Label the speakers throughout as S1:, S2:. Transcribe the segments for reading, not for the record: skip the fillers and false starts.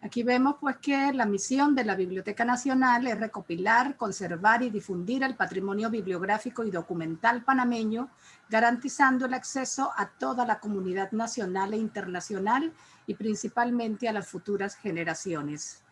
S1: Aquí vemos pues que la misión de la Biblioteca Nacional es recopilar, conservar y difundir el patrimonio bibliográfico y documental panameño, garantizando el acceso a toda la comunidad nacional e internacional y principalmente a las futuras generaciones.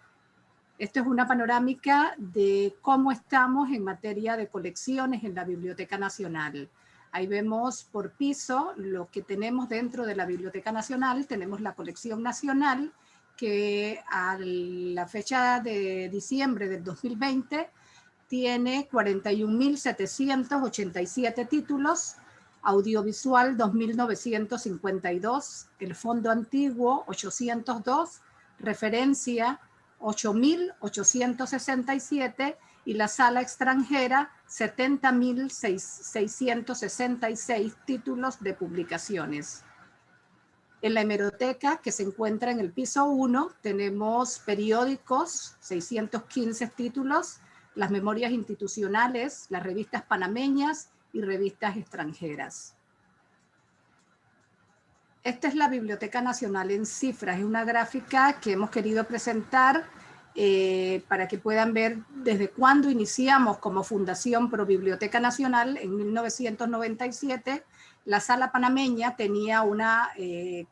S1: Esto es una panorámica de cómo estamos en materia de colecciones en la Biblioteca Nacional. Ahí vemos por piso lo que tenemos dentro de la Biblioteca Nacional. Tenemos la colección nacional, que a la fecha de diciembre del 2020 tiene 41.787 títulos, audiovisual 2.952, el fondo antiguo 802, referencia 8.867 y la sala extranjera 70.666 títulos de publicaciones. En la hemeroteca, que se encuentra en el piso 1, tenemos periódicos, 615 títulos, las memorias institucionales, las revistas panameñas y revistas extranjeras. Esta es la Biblioteca Nacional en cifras. Es una gráfica que hemos querido presentar para que puedan ver desde cuándo iniciamos como Fundación Pro Biblioteca Nacional en 1997. La sala panameña tenía una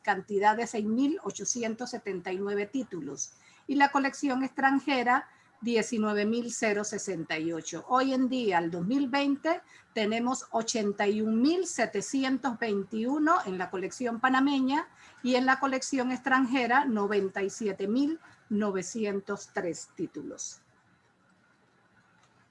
S1: cantidad de 6.879 títulos y la colección extranjera 19.068. Hoy en día, al 2020, tenemos 81.721 en la colección panameña y en la colección extranjera 97.903 títulos.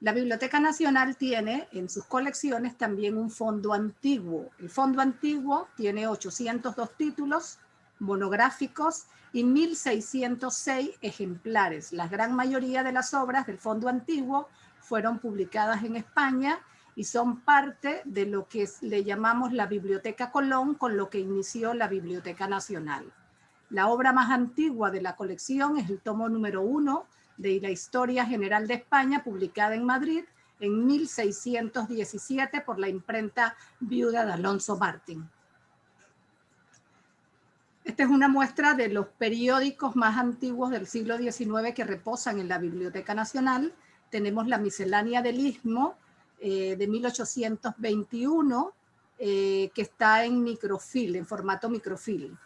S1: La Biblioteca Nacional tiene en sus colecciones también un fondo antiguo. El fondo antiguo tiene 802 títulos monográficos y 1.606 ejemplares. La gran mayoría de las obras del fondo antiguo fueron publicadas en España y son parte de lo que le llamamos la Biblioteca Colón, con lo que inició la Biblioteca Nacional. La obra más antigua de la colección es el tomo número 1 de la Historia General de España, publicada en Madrid en 1617 por la imprenta viuda de Alonso Martín. Esta es una muestra de los periódicos más antiguos del siglo XIX que reposan en la Biblioteca Nacional. Tenemos la Miscelánea del Istmo de 1821, que está en microfilm, en formato microfilm.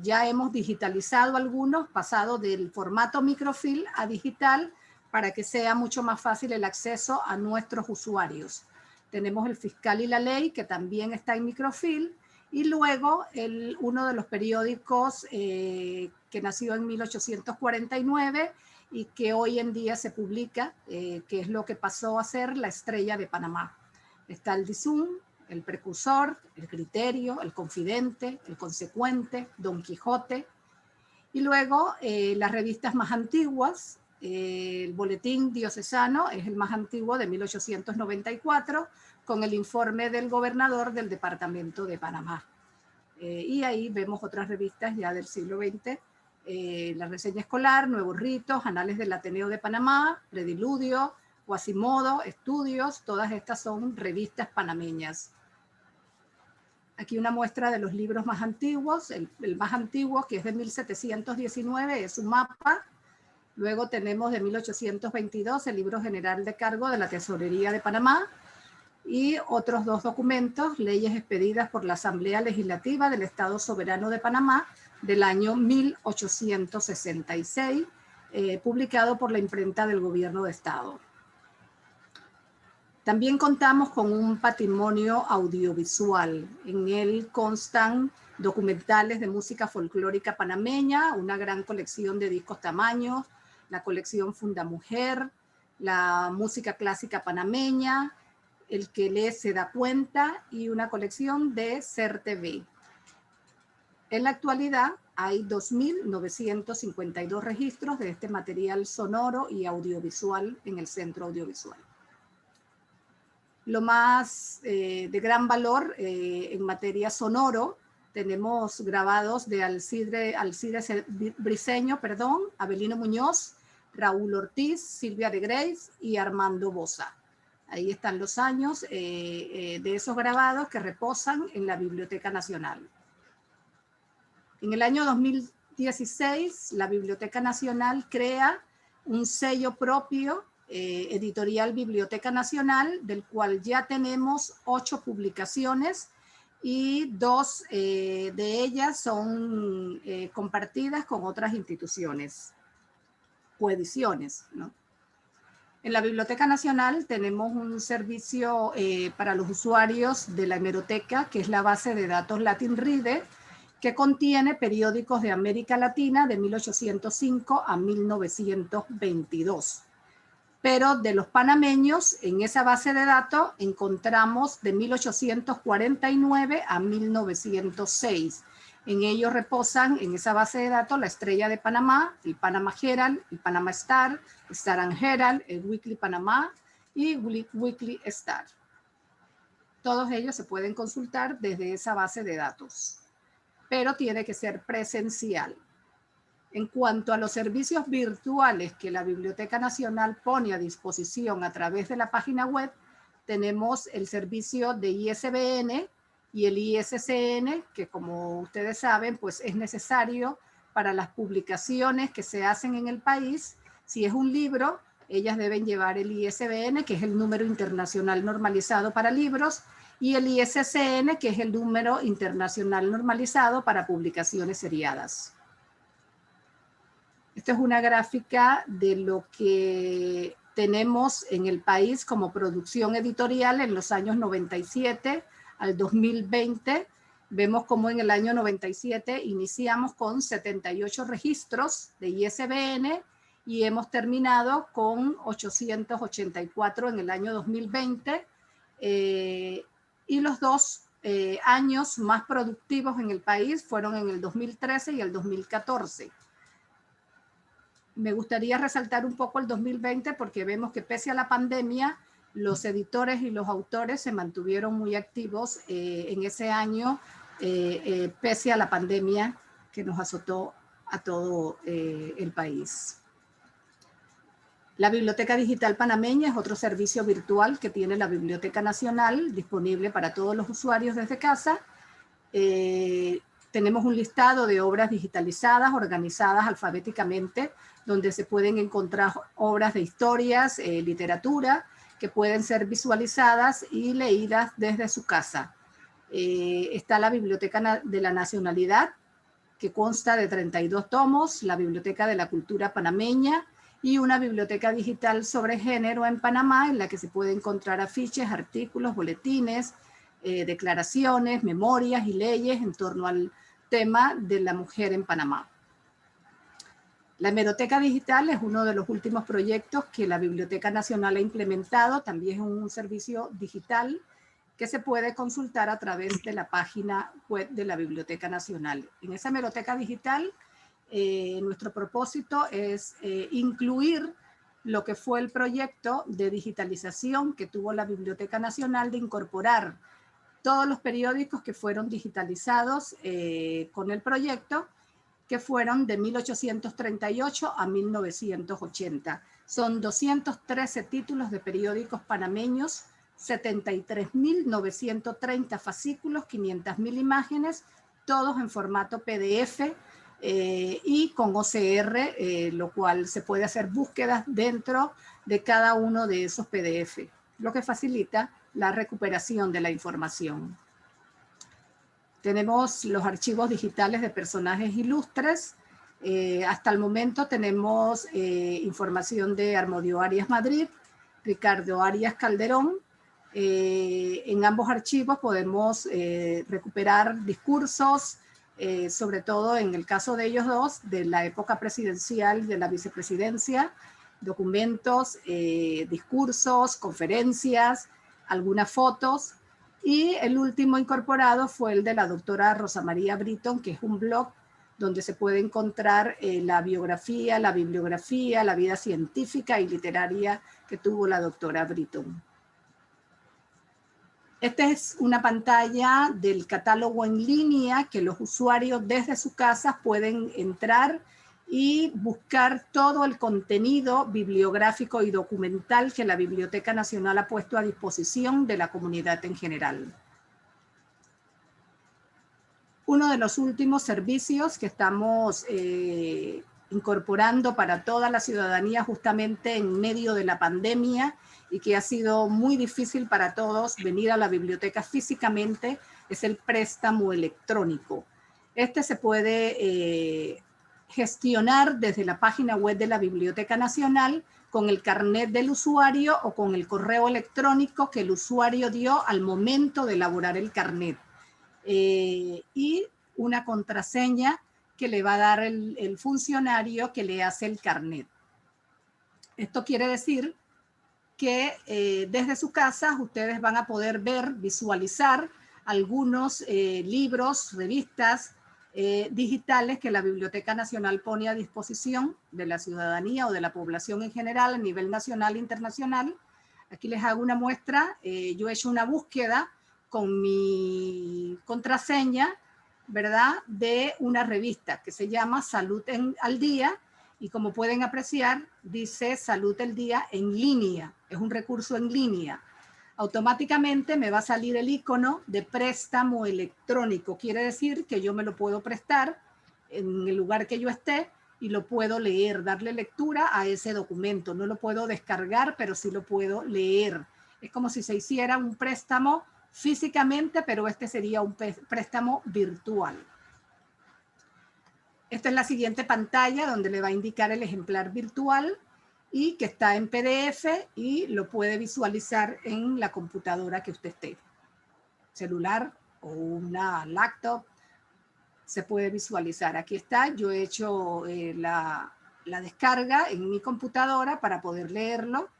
S1: Ya hemos digitalizado algunos, pasado del formato microfilm a digital para que sea mucho más fácil el acceso a nuestros usuarios. Tenemos el Fiscal y la Ley, que también está en microfilm, y luego uno de los periódicos que nació en 1849 y que hoy en día se publica, que es lo que pasó a ser La Estrella de Panamá. Está el Dizum, el Precursor, el Criterio, el Confidente, el Consecuente, Don Quijote. Y luego las revistas más antiguas, el Boletín Diocesano es el más antiguo de 1894, con el informe del gobernador del departamento de Panamá. Y ahí vemos otras revistas ya del siglo XX, La Reseña Escolar, Nuevos Ritos, Anales del Ateneo de Panamá, Prediludio, Quasimodo, Estudios, todas estas son revistas panameñas. Aquí una muestra de los libros más antiguos. El más antiguo, que es de 1719, es un mapa. Luego tenemos de 1822 el Libro General de Cargo de la Tesorería de Panamá y otros dos documentos, leyes expedidas por la Asamblea Legislativa del Estado Soberano de Panamá del año 1866, publicado por la imprenta del Gobierno de Estado. También contamos con un patrimonio audiovisual. En él constan documentales de música folclórica panameña, una gran colección de discos tamaños, la colección Fundamujer, la música clásica panameña, El que lee se da cuenta y una colección de Ser TV. En la actualidad hay 2.952 registros de este material sonoro y audiovisual en el Centro Audiovisual. Lo más de gran valor en materia sonoro, tenemos grabados de Alcides Briceño, Abelino Muñoz, Raúl Ortiz, Silvia de Grace y Armando Boza. Ahí están los años de esos grabados que reposan en la Biblioteca Nacional. En el año 2016, la Biblioteca Nacional crea un sello propio, editorial Biblioteca Nacional, del cual ya tenemos 8 publicaciones y 2 de ellas son compartidas con otras instituciones, coediciones, ¿no? En la Biblioteca Nacional tenemos un servicio para los usuarios de la hemeroteca, que es la base de datos LatinReader, que contiene periódicos de América Latina de 1805 a 1922. Pero de los panameños, en esa base de datos encontramos de 1849 a 1906. En ellos reposan, en esa base de datos, la Estrella de Panamá, el Panama Herald, el Panama Star, Star and Herald, el Weekly Panamá y Weekly Star. Todos ellos se pueden consultar desde esa base de datos, pero tiene que ser presencial. En cuanto a los servicios virtuales que la Biblioteca Nacional pone a disposición a través de la página web, tenemos el servicio de ISBN y el ISCN, que como ustedes saben, pues es necesario para las publicaciones que se hacen en el país. Si es un libro, ellas deben llevar el ISBN, que es el número internacional normalizado para libros, y el ISCN, que es el número internacional normalizado para publicaciones seriadas. Esta es una gráfica de lo que tenemos en el país como producción editorial en los años 97 al 2020. Vemos como en el año 97 iniciamos con 78 registros de ISBN y hemos terminado con 884 en el año 2020. Y los 2 años más productivos en el país fueron en el 2013 y el 2014. Me gustaría resaltar un poco el 2020 porque vemos que pese a la pandemia, los editores y los autores se mantuvieron muy activos en ese año, pese a la pandemia que nos azotó a todo el país. La Biblioteca Digital Panameña es otro servicio virtual que tiene la Biblioteca Nacional, disponible para todos los usuarios desde casa. Tenemos un listado de obras digitalizadas, organizadas alfabéticamente, donde se pueden encontrar obras de historias, literatura, que pueden ser visualizadas y leídas desde su casa. Está la Biblioteca de la Nacionalidad, que consta de 32 tomos, la Biblioteca de la Cultura Panameña y una biblioteca digital sobre género en Panamá, en la que se pueden encontrar afiches, artículos, boletines, declaraciones, memorias y leyes en torno al tema de la mujer en Panamá. La hemeroteca digital es uno de los últimos proyectos que la Biblioteca Nacional ha implementado. También es un servicio digital que se puede consultar a través de la página web de la Biblioteca Nacional. En esa hemeroteca digital, nuestro propósito es incluir lo que fue el proyecto de digitalización que tuvo la Biblioteca Nacional de incorporar todos los periódicos que fueron digitalizados con el proyecto, que fueron de 1838 a 1980. Son 213 títulos de periódicos panameños, 73.930 fascículos, 500.000 imágenes, todos en formato PDF y con OCR, lo cual se puede hacer búsquedas dentro de cada uno de esos PDF, lo que facilita la recuperación de la información. Tenemos los archivos digitales de personajes ilustres. Hasta el momento tenemos información de Armodio Arias Madrid, Ricardo Arias Calderón. En ambos archivos podemos recuperar discursos, sobre todo en el caso de ellos dos, de la época presidencial, de la vicepresidencia, documentos, discursos, conferencias, algunas fotos. Y el último incorporado fue el de la doctora Rosa María Britton, que es un blog donde se puede encontrar la biografía, la bibliografía, la vida científica y literaria que tuvo la doctora Britton. Esta es una pantalla del catálogo en línea que los usuarios desde sus casas pueden entrar y buscar todo el contenido bibliográfico y documental que la Biblioteca Nacional ha puesto a disposición de la comunidad en general. Uno de los últimos servicios que estamos incorporando para toda la ciudadanía justamente en medio de la pandemia y que ha sido muy difícil para todos venir a la biblioteca físicamente es el préstamo electrónico. Este se puede gestionar desde la página web de la Biblioteca Nacional con el carnet del usuario o con el correo electrónico que el usuario dio al momento de elaborar el carnet. Y una contraseña que le va a dar el funcionario que le hace el carnet. Esto quiere decir que desde su casa ustedes van a poder ver, visualizar algunos libros, revistas digitales que la Biblioteca Nacional pone a disposición de la ciudadanía o de la población en general a nivel nacional e internacional. Aquí les hago una muestra. Yo he hecho una búsqueda con mi contraseña, ¿verdad?, de una revista que se llama Salud al Día, y como pueden apreciar, dice Salud al Día en línea, es un recurso en línea. Automáticamente me va a salir el icono de préstamo electrónico, quiere decir que yo me lo puedo prestar en el lugar que yo esté y lo puedo leer, darle lectura a ese documento. No lo puedo descargar, pero sí lo puedo leer. Es como si se hiciera un préstamo físicamente, pero este sería un préstamo virtual. Esta es la siguiente pantalla donde le va a indicar el ejemplar virtual y que está en PDF y lo puede visualizar en la computadora que usted esté. Celular o una laptop, se puede visualizar. Aquí está, yo he hecho la descarga en mi computadora para poder leerlo.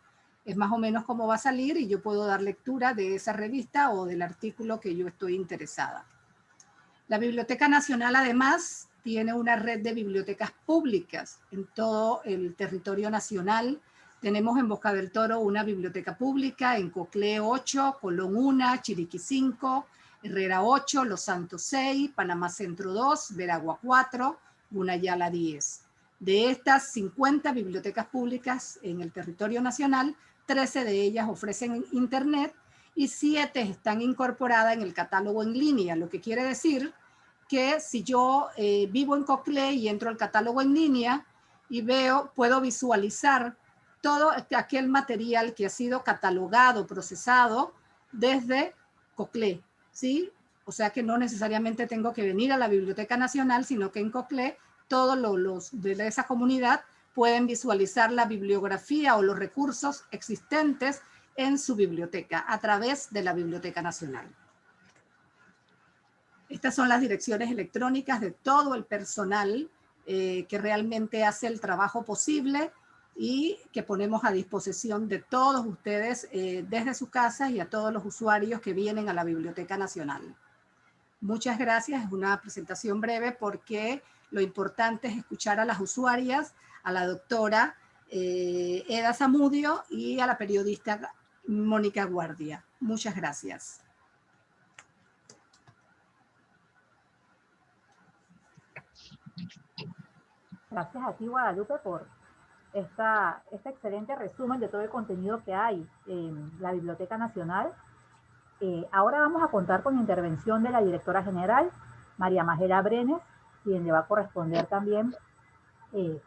S1: Es más o menos cómo va a salir y yo puedo dar lectura de esa revista o del artículo que yo estoy interesada. La Biblioteca Nacional además tiene una red de bibliotecas públicas en todo el territorio nacional. Tenemos en Boca del Toro una biblioteca pública, en Coclé 8, Colón 1, Chiriquí 5, Herrera 8, Los Santos 6, Panamá Centro 2, Veragua 4, Gunayala 10. De estas 50 bibliotecas públicas en el territorio nacional, 13 de ellas ofrecen internet y 7 están incorporadas en el catálogo en línea, lo que quiere decir que si yo vivo en Coclé y entro al catálogo en línea y veo, puedo visualizar todo aquel material que ha sido catalogado, procesado desde Coclé, ¿sí? O sea que no necesariamente tengo que venir a la Biblioteca Nacional, sino que en Coclé todos los de esa comunidad pueden visualizar la bibliografía o los recursos existentes en su biblioteca a través de la Biblioteca Nacional. Estas son las direcciones electrónicas de todo el personal que realmente hace el trabajo posible y que ponemos a disposición de todos ustedes desde sus casas y a todos los usuarios que vienen a la Biblioteca Nacional. Muchas gracias. Es una presentación breve porque lo importante es escuchar a las usuarias, a la doctora Eda Zamudio y a la periodista Mónica Guardia. Muchas gracias.
S2: Gracias a ti, Guadalupe, por este excelente resumen de todo el contenido que hay en la Biblioteca Nacional. Ahora vamos a contar con la intervención de la directora general, María Magela Brenes, quien le va a corresponder también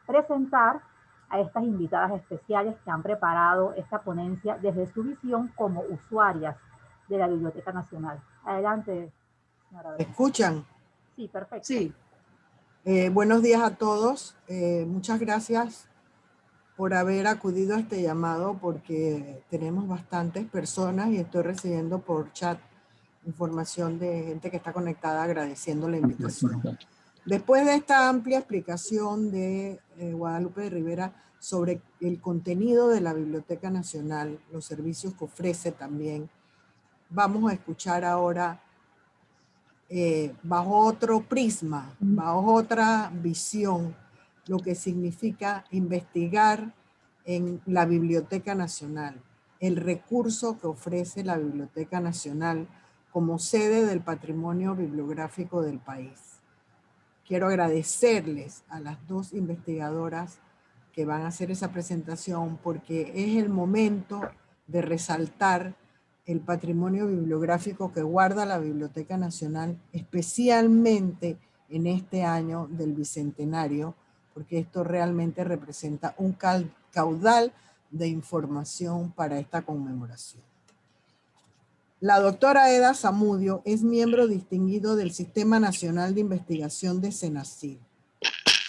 S2: presentar a estas invitadas especiales que han preparado esta ponencia desde su visión como usuarias de la Biblioteca Nacional. Adelante, señora Brenes.
S3: ¿Me escuchan?
S2: Sí, perfecto.
S1: Sí.
S3: Buenos días a todos. Muchas gracias por haber acudido a este llamado porque tenemos bastantes personas y estoy recibiendo por chat información de gente que está conectada agradeciendo la invitación. Después de esta amplia explicación de Guadalupe de Rivera sobre el contenido de la Biblioteca Nacional, los servicios que ofrece también, vamos a escuchar ahora bajo otro prisma, bajo otra visión, lo que significa investigar en la Biblioteca Nacional, el recurso que ofrece la Biblioteca Nacional como sede del patrimonio bibliográfico del país. Quiero agradecerles a las dos investigadoras que van a hacer esa presentación porque es el momento de resaltar el patrimonio bibliográfico que guarda la Biblioteca Nacional, especialmente en este año del Bicentenario, porque esto realmente representa un caudal de información para esta conmemoración. La doctora Eda Zamudio es miembro distinguido del Sistema Nacional de Investigación de CENACID.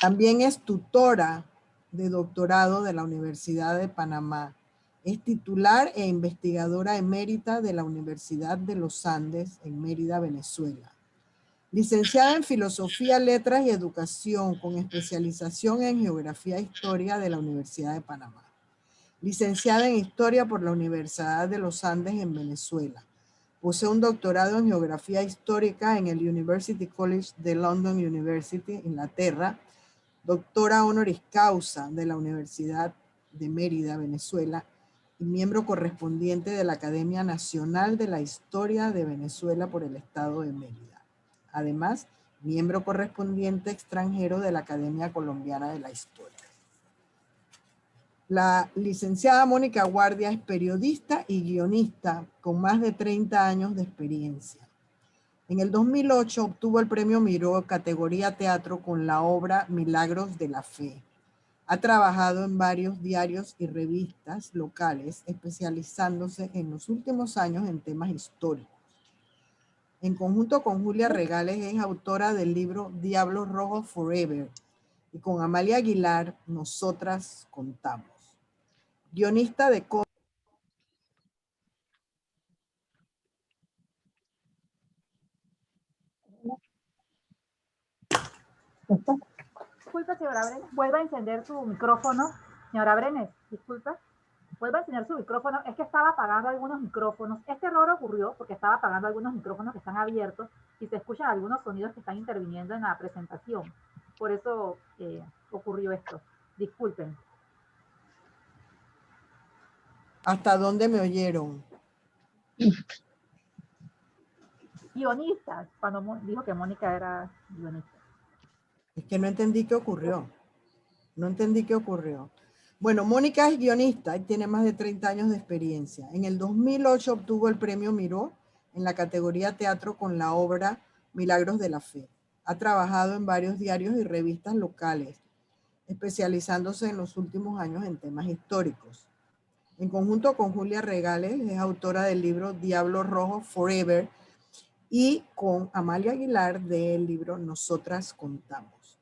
S3: También es tutora de doctorado de la Universidad de Panamá. Es titular e investigadora emérita de la Universidad de los Andes en Mérida, Venezuela. Licenciada en Filosofía, Letras y Educación con especialización en Geografía e Historia de la Universidad de Panamá. Licenciada en Historia por la Universidad de los Andes en Venezuela. Posee un doctorado en Geografía Histórica en el University College de London University, Inglaterra. Doctora honoris causa de la Universidad de Mérida, Venezuela, y miembro correspondiente de la Academia Nacional de la Historia de Venezuela por el Estado de Mérida. Además, miembro correspondiente extranjero de la Academia Colombiana de la Historia. La licenciada Mónica Guardia es periodista y guionista con más de 30 años de experiencia. En el 2008 obtuvo el Premio Miró categoría teatro con la obra Milagros de la Fe. Ha trabajado en varios diarios y revistas locales, especializándose en los últimos años en temas históricos. En conjunto con Julia Regales es autora del libro Diablos Rojos Forever y con Amalia Aguilar, Nosotras Contamos. Guionista de
S2: Disculpa, señora Brenes, vuelva a encender su micrófono. Señora Brenes, disculpa. Vuelva a encender su micrófono. Es que estaba apagando algunos micrófonos. Este error ocurrió porque estaba apagando algunos micrófonos que están abiertos y se escuchan algunos sonidos que están interviniendo en la presentación. Por eso ocurrió esto. Disculpen.
S3: ¿Hasta dónde me oyeron?
S2: Guionista, cuando dijo que Mónica era guionista.
S3: Es que no entendí qué ocurrió. No entendí qué ocurrió. Bueno, Mónica es guionista y tiene más de 30 años de experiencia. En el 2008 obtuvo el Premio Miró en la categoría teatro con la obra Milagros de la Fe. Ha trabajado en varios diarios y revistas locales, especializándose en los últimos años en temas históricos. En conjunto con Julia Regales, es autora del libro Diablos Rojos Forever y con Amalia Aguilar del libro Nosotras Contamos.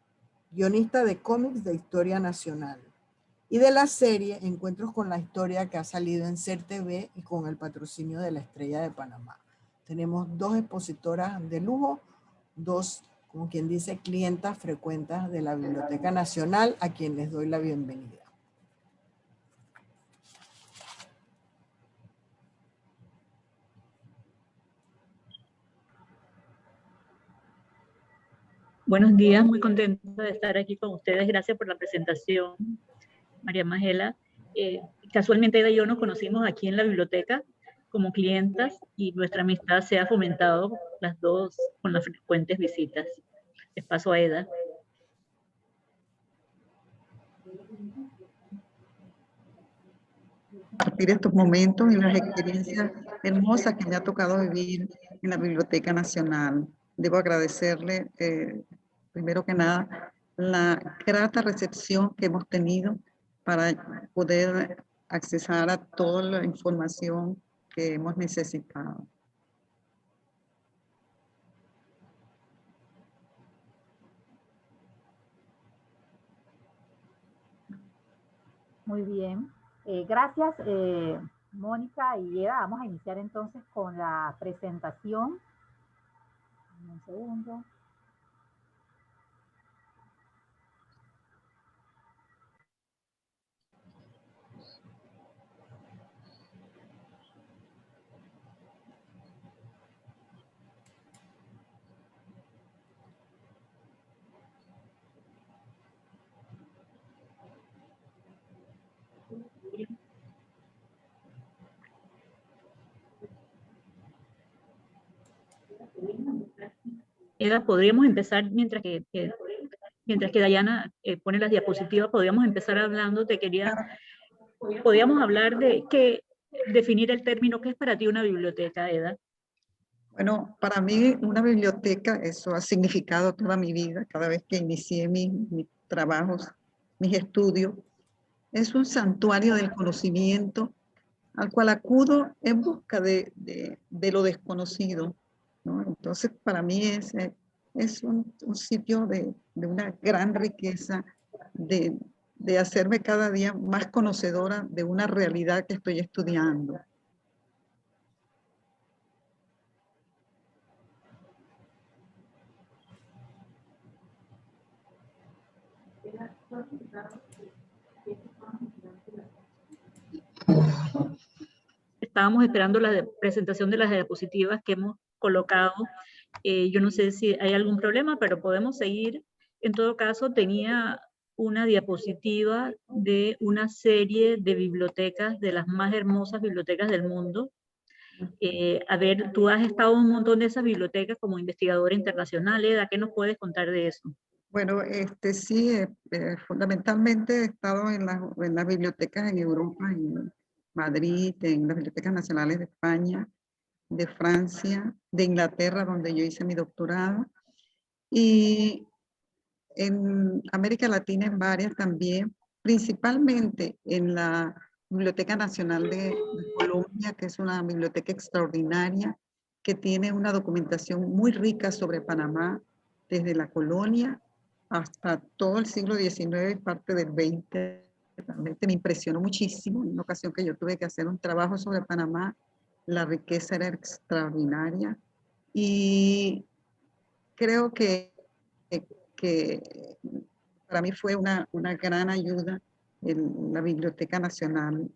S3: Guionista de cómics de historia nacional y de la serie Encuentros con la Historia, que ha salido en SER TV y con el patrocinio de la Estrella de Panamá. Tenemos dos expositoras de lujo, dos, como quien dice, clientas frecuentes de la Biblioteca Nacional, a quien les doy la bienvenida.
S4: Buenos días, muy contenta de estar aquí con ustedes. Gracias por la presentación, María Magela. Casualmente ella y yo nos conocimos aquí en la biblioteca como clientas y nuestra amistad se ha fomentado las dos con las frecuentes visitas. Les paso a Eda.
S5: Compartir estos momentos y las experiencias hermosas que me ha tocado vivir en la Biblioteca Nacional. Debo agradecerle, primero que nada, la grata recepción que hemos tenido para poder accesar a toda la información que hemos necesitado.
S2: Muy bien. Gracias, Mónica y Eda. Vamos a iniciar entonces con la presentación. Un segundo.
S4: Eda, podríamos empezar mientras que Dayana pone las diapositivas, podríamos empezar hablando, podríamos hablar de definir el término, ¿qué es para ti una biblioteca, Eda?
S5: Bueno, para mí una biblioteca, eso ha significado toda mi vida, cada vez que inicié mis trabajos, mis estudios, es un santuario del conocimiento al cual acudo en busca de lo desconocido, ¿no? Entonces, para mí es un sitio de una gran riqueza, de hacerme cada día más conocedora de una realidad que estoy estudiando.
S4: Estábamos esperando la presentación de las diapositivas que hemos colocado. Yo no sé si hay algún problema, pero podemos seguir. En todo caso, tenía una diapositiva de una serie de bibliotecas, de las más hermosas bibliotecas del mundo. A ver, tú has estado en un montón de esas bibliotecas como investigadora internacional, Eda, ¿qué nos puedes contar de eso?
S5: Bueno, sí, fundamentalmente he estado en las bibliotecas en Europa, en Madrid, en las bibliotecas nacionales de España, de Francia, de Inglaterra, donde yo hice mi doctorado, y en América Latina en varias también, principalmente en la Biblioteca Nacional de Colombia, que es una biblioteca extraordinaria, que tiene una documentación muy rica sobre Panamá, desde la colonia hasta todo el siglo XIX y parte del XX. Realmente me impresionó muchísimo. En una ocasión que yo tuve que hacer un trabajo sobre Panamá, la riqueza era extraordinaria. Y creo que para mí fue una gran ayuda en la Biblioteca Nacional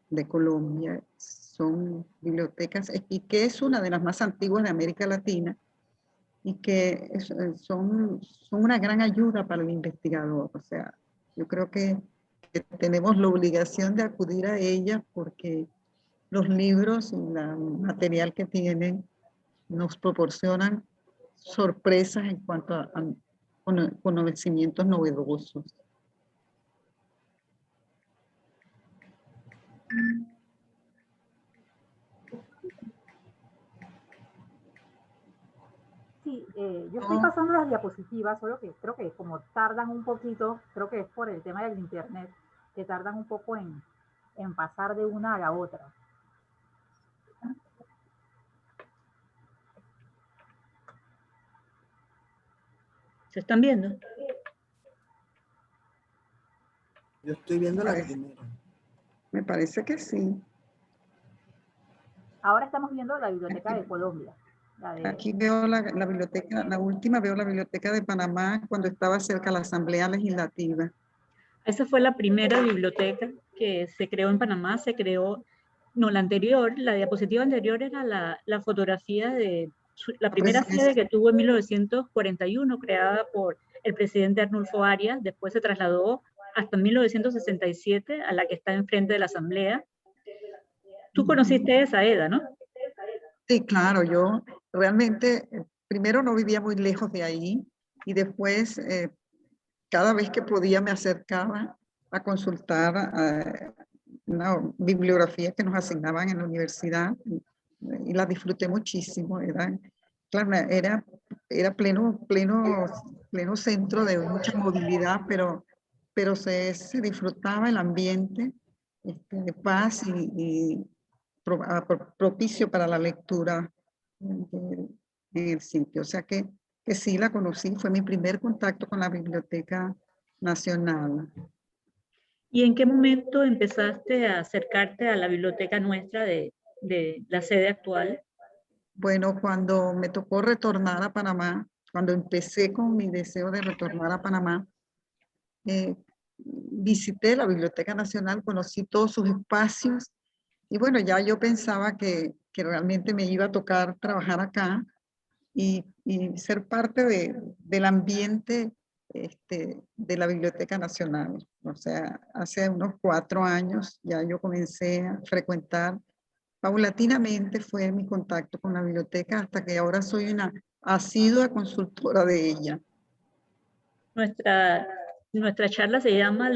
S5: de Colombia. Son bibliotecas, y que es una de las más antiguas de América Latina, y que son una gran ayuda para el investigador. O sea, yo creo que tenemos la obligación de acudir a ella porque los libros y el material que tienen nos proporcionan sorpresas en cuanto a conocimientos novedosos.
S2: Sí, yo estoy pasando las diapositivas, solo que creo que como tardan un poquito, creo que es por el tema del internet, que tardan un poco en pasar de una a la otra.
S4: ¿Se están viendo?
S3: Yo estoy viendo la primera.
S5: Me parece que sí.
S2: Ahora estamos viendo la Biblioteca de Colombia.
S5: Aquí veo la biblioteca, la última veo la Biblioteca de Panamá cuando estaba cerca de la Asamblea Legislativa.
S4: Esa fue la primera biblioteca que se creó en Panamá, la anterior, la diapositiva anterior era la fotografía de la primera sede que tuvo en 1941, creada por el presidente Arnulfo Arias, después se trasladó hasta 1967 a la que está enfrente de la Asamblea. Tú conociste esa, Eda, ¿no?
S5: Sí, claro, yo realmente primero no vivía muy lejos de ahí y después cada vez que podía me acercaba a consultar una bibliografía que nos asignaban en la universidad y la disfruté muchísimo. Era pleno centro de mucha movilidad, pero se disfrutaba el ambiente de paz y propicio para la lectura en el sitio. O sea que sí la conocí, fue mi primer contacto con la Biblioteca Nacional.
S4: ¿Y en qué momento empezaste a acercarte a la biblioteca nuestra de la sede actual?
S5: Bueno, cuando me tocó retornar a Panamá, cuando empecé con mi deseo de retornar a Panamá, visité la Biblioteca Nacional, conocí todos sus espacios y bueno, ya yo pensaba que realmente me iba a tocar trabajar acá y ser parte del ambiente de la Biblioteca Nacional. O sea, hace unos 4 años ya yo comencé a frecuentar, paulatinamente fue mi contacto con la biblioteca hasta que ahora soy una asidua consultora de ella.
S4: Nuestra nuestra charla se llama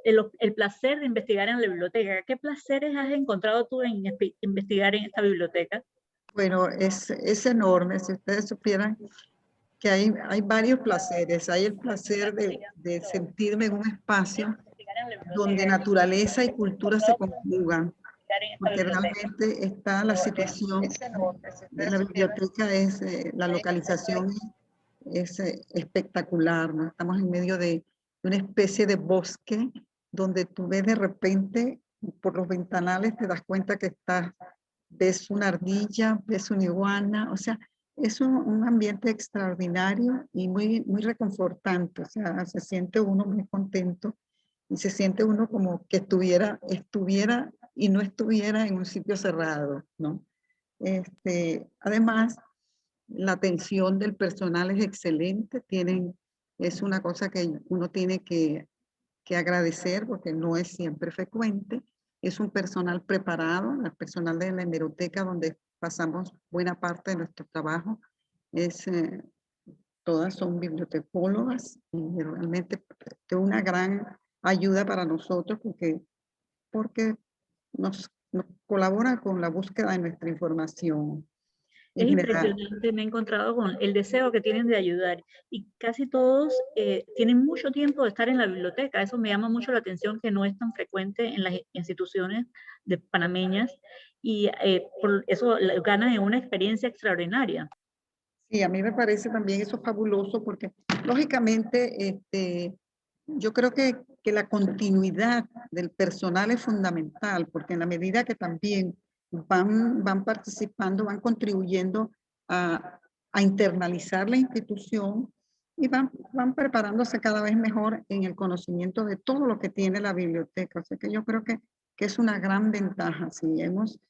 S4: el placer de investigar en la biblioteca. ¿Qué placeres has encontrado tú en investigar en esta biblioteca?
S5: Bueno, es enorme. Si ustedes supieran que hay varios placeres. Hay el placer de sentirme en un espacio donde naturaleza y cultura se conjugan, porque realmente está la situación de la biblioteca, la localización es espectacular, ¿no? Estamos en medio de una especie de bosque donde tú ves de repente por los ventanales, te das cuenta que ves una ardilla, ves una iguana, o sea, es un ambiente extraordinario y muy, muy reconfortante, o sea, se siente uno muy contento y se siente uno como que estuviera y no estuviera en un sitio cerrado, ¿no? Además, la atención del personal es excelente, es una cosa que uno tiene que agradecer porque no es siempre frecuente. Es un personal preparado, el personal de la hemeroteca donde pasamos buena parte de nuestro trabajo. Todas son bibliotecólogas y realmente es una gran ayuda para nosotros porque nos colabora con la búsqueda de nuestra información.
S4: Es impresionante, me he encontrado con el deseo que tienen de ayudar y casi todos tienen mucho tiempo de estar en la biblioteca. Eso me llama mucho la atención, que no es tan frecuente en las instituciones de panameñas y por eso ganan en una experiencia extraordinaria.
S5: Sí, a mí me parece también eso fabuloso porque lógicamente yo creo que la continuidad del personal es fundamental porque en la medida que también van participando, van contribuyendo a internalizar la institución y van preparándose cada vez mejor en el conocimiento de todo lo que tiene la biblioteca. O sea que yo creo que es una gran ventaja. Sí, hemos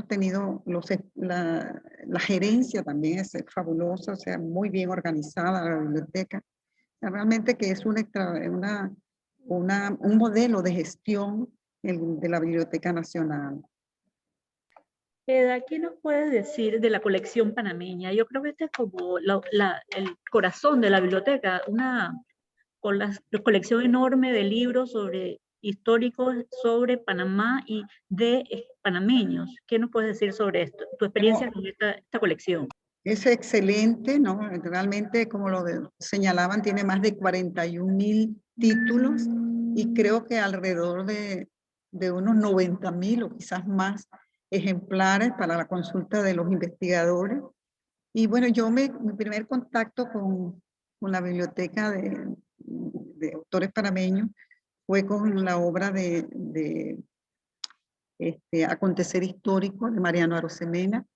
S5: tenido la gerencia también es fabulosa, o sea, muy bien organizada la biblioteca. Realmente que es un modelo de gestión de la Biblioteca Nacional.
S4: Eda, ¿qué nos puedes decir de la colección panameña? Yo creo que este es como el corazón de la biblioteca, una colección enorme de libros históricos sobre Panamá y de panameños. ¿Qué nos puedes decir sobre esto? Tu experiencia con esta colección.
S5: Es excelente, ¿no? Realmente, como señalaban, tiene más de 41.000 títulos y creo que alrededor de unos 90.000 o quizás más ejemplares para la consulta de los investigadores. Y bueno, mi primer contacto con la biblioteca de autores panameños fue con la obra de Acontecer Histórico de Mariano Arosemena,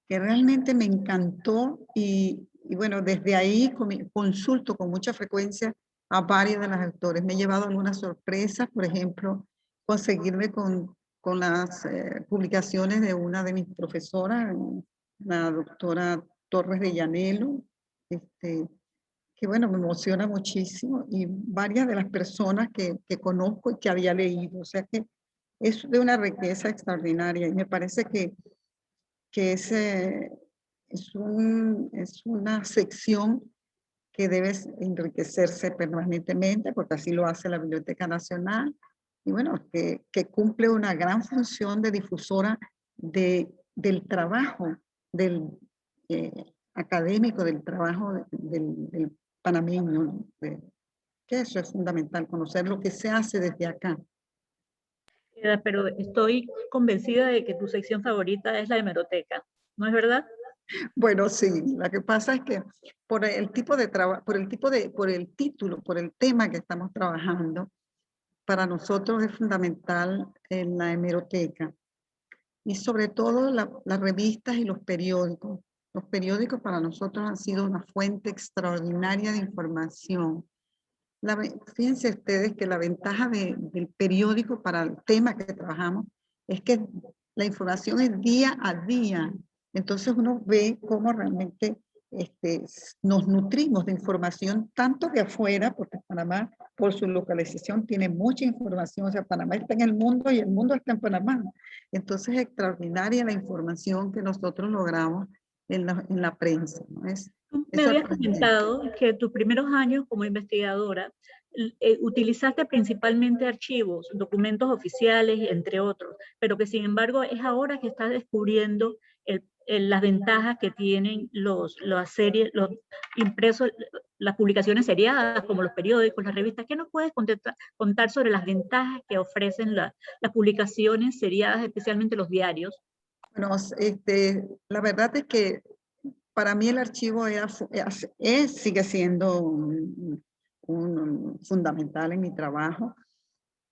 S5: que realmente me encantó y bueno, desde ahí consulto con mucha frecuencia a varios de los autores. Me he llevado algunas sorpresas, por ejemplo, conseguirme con las publicaciones de una de mis profesoras, la doctora Torres de Llanelo, que bueno, me emociona muchísimo, y varias de las personas que conozco y que había leído. O sea que es de una riqueza extraordinaria y me parece que es una sección que debe enriquecerse permanentemente, porque así lo hace la Biblioteca Nacional, y bueno, que cumple una gran función de difusora del trabajo académico, del trabajo del panameño, ¿no? Que eso es fundamental, conocer lo que se hace desde acá.
S4: Pero estoy convencida de que tu sección favorita es la hemeroteca, ¿no es verdad?
S5: Bueno, sí, lo que pasa es que por el tipo de trabajo, por el título, por el tema que estamos trabajando, para nosotros es fundamental en la hemeroteca y sobre todo las revistas y los periódicos. Los periódicos para nosotros han sido una fuente extraordinaria de información. Fíjense ustedes que la ventaja del periódico para el tema que trabajamos es que la información es día a día. Entonces uno ve cómo realmente nos nutrimos de información tanto de afuera, porque Panamá, por su localización, tiene mucha información. O sea, Panamá está en el mundo y el mundo está en Panamá. Entonces es extraordinaria la información que nosotros logramos en la prensa, ¿no?
S4: Me habías comentado que tus primeros años como investigadora utilizaste principalmente archivos, documentos oficiales, entre otros, pero que sin embargo es ahora que estás descubriendo las ventajas que tienen las series, los impresos, las publicaciones seriadas, como los periódicos, las revistas. ¿Qué nos puedes contar sobre las ventajas que ofrecen las publicaciones seriadas, especialmente los diarios?
S5: Bueno, la verdad es que para mí el archivo sigue siendo fundamental en mi trabajo,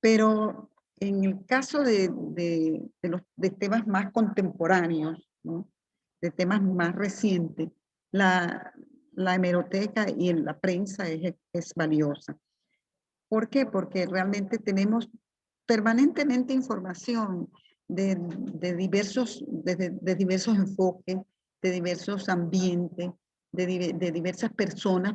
S5: pero en el caso de temas más contemporáneos, ¿no? De temas más recientes, la hemeroteca y la prensa es valiosa. ¿Por qué? Porque realmente tenemos permanentemente información de diversos enfoques, de diversos ambientes, de diversas personas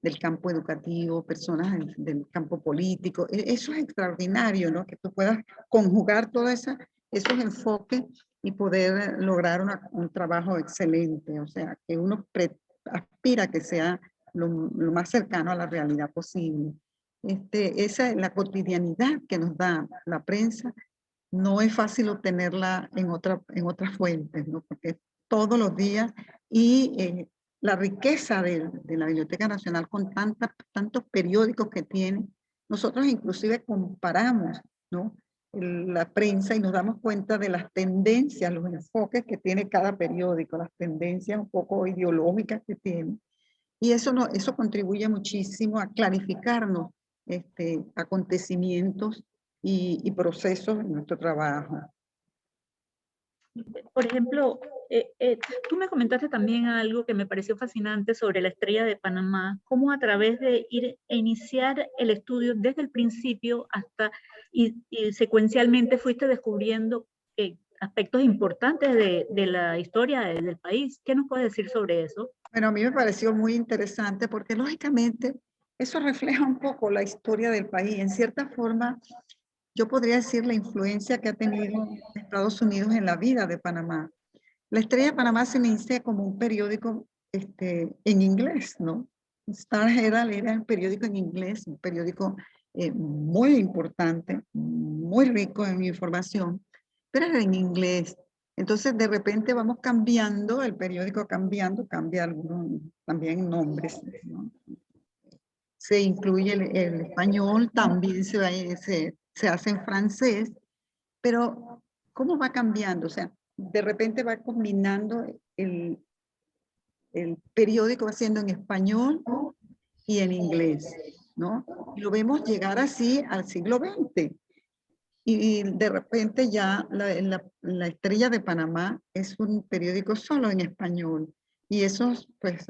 S5: del campo educativo, personas del campo político. Eso es extraordinario, ¿no? Que tú puedas conjugar todos esos enfoques y poder lograr un trabajo excelente. O sea, que uno aspira a que sea lo más cercano a la realidad posible. Esa es la cotidianidad que nos da la prensa. No es fácil obtenerla en otras fuentes, ¿no? Porque todos los días, y la riqueza de la Biblioteca Nacional con tantos periódicos que tiene, nosotros inclusive comparamos, ¿no? La prensa y nos damos cuenta de las tendencias, los enfoques que tiene cada periódico, las tendencias un poco ideológicas que tiene. Y eso contribuye muchísimo a clarificarnos acontecimientos y procesos en nuestro trabajo.
S4: Por ejemplo, tú me comentaste también algo que me pareció fascinante sobre la Estrella de Panamá, cómo a través de iniciar el estudio desde el principio hasta, y secuencialmente fuiste descubriendo aspectos importantes de la historia del país. ¿Qué nos puedes decir sobre eso?
S5: Bueno, a mí me pareció muy interesante porque lógicamente eso refleja un poco la historia del país. En cierta forma, yo podría decir la influencia que ha tenido Estados Unidos en la vida de Panamá. La Estrella de Panamá se inicia como un periódico en inglés, ¿no? Star Herald era un periódico en inglés, un periódico muy importante, muy rico en información, pero era en inglés. Entonces, de repente vamos cambiando, el periódico cambia algunos también nombres, ¿no? Se incluye el español, también se hace en francés, pero ¿cómo va cambiando? O sea, de repente va combinando el periódico, va siendo en español y en inglés, ¿no? Y lo vemos llegar así al siglo XX. Y de repente ya la Estrella de Panamá es un periódico solo en español. Y eso, pues,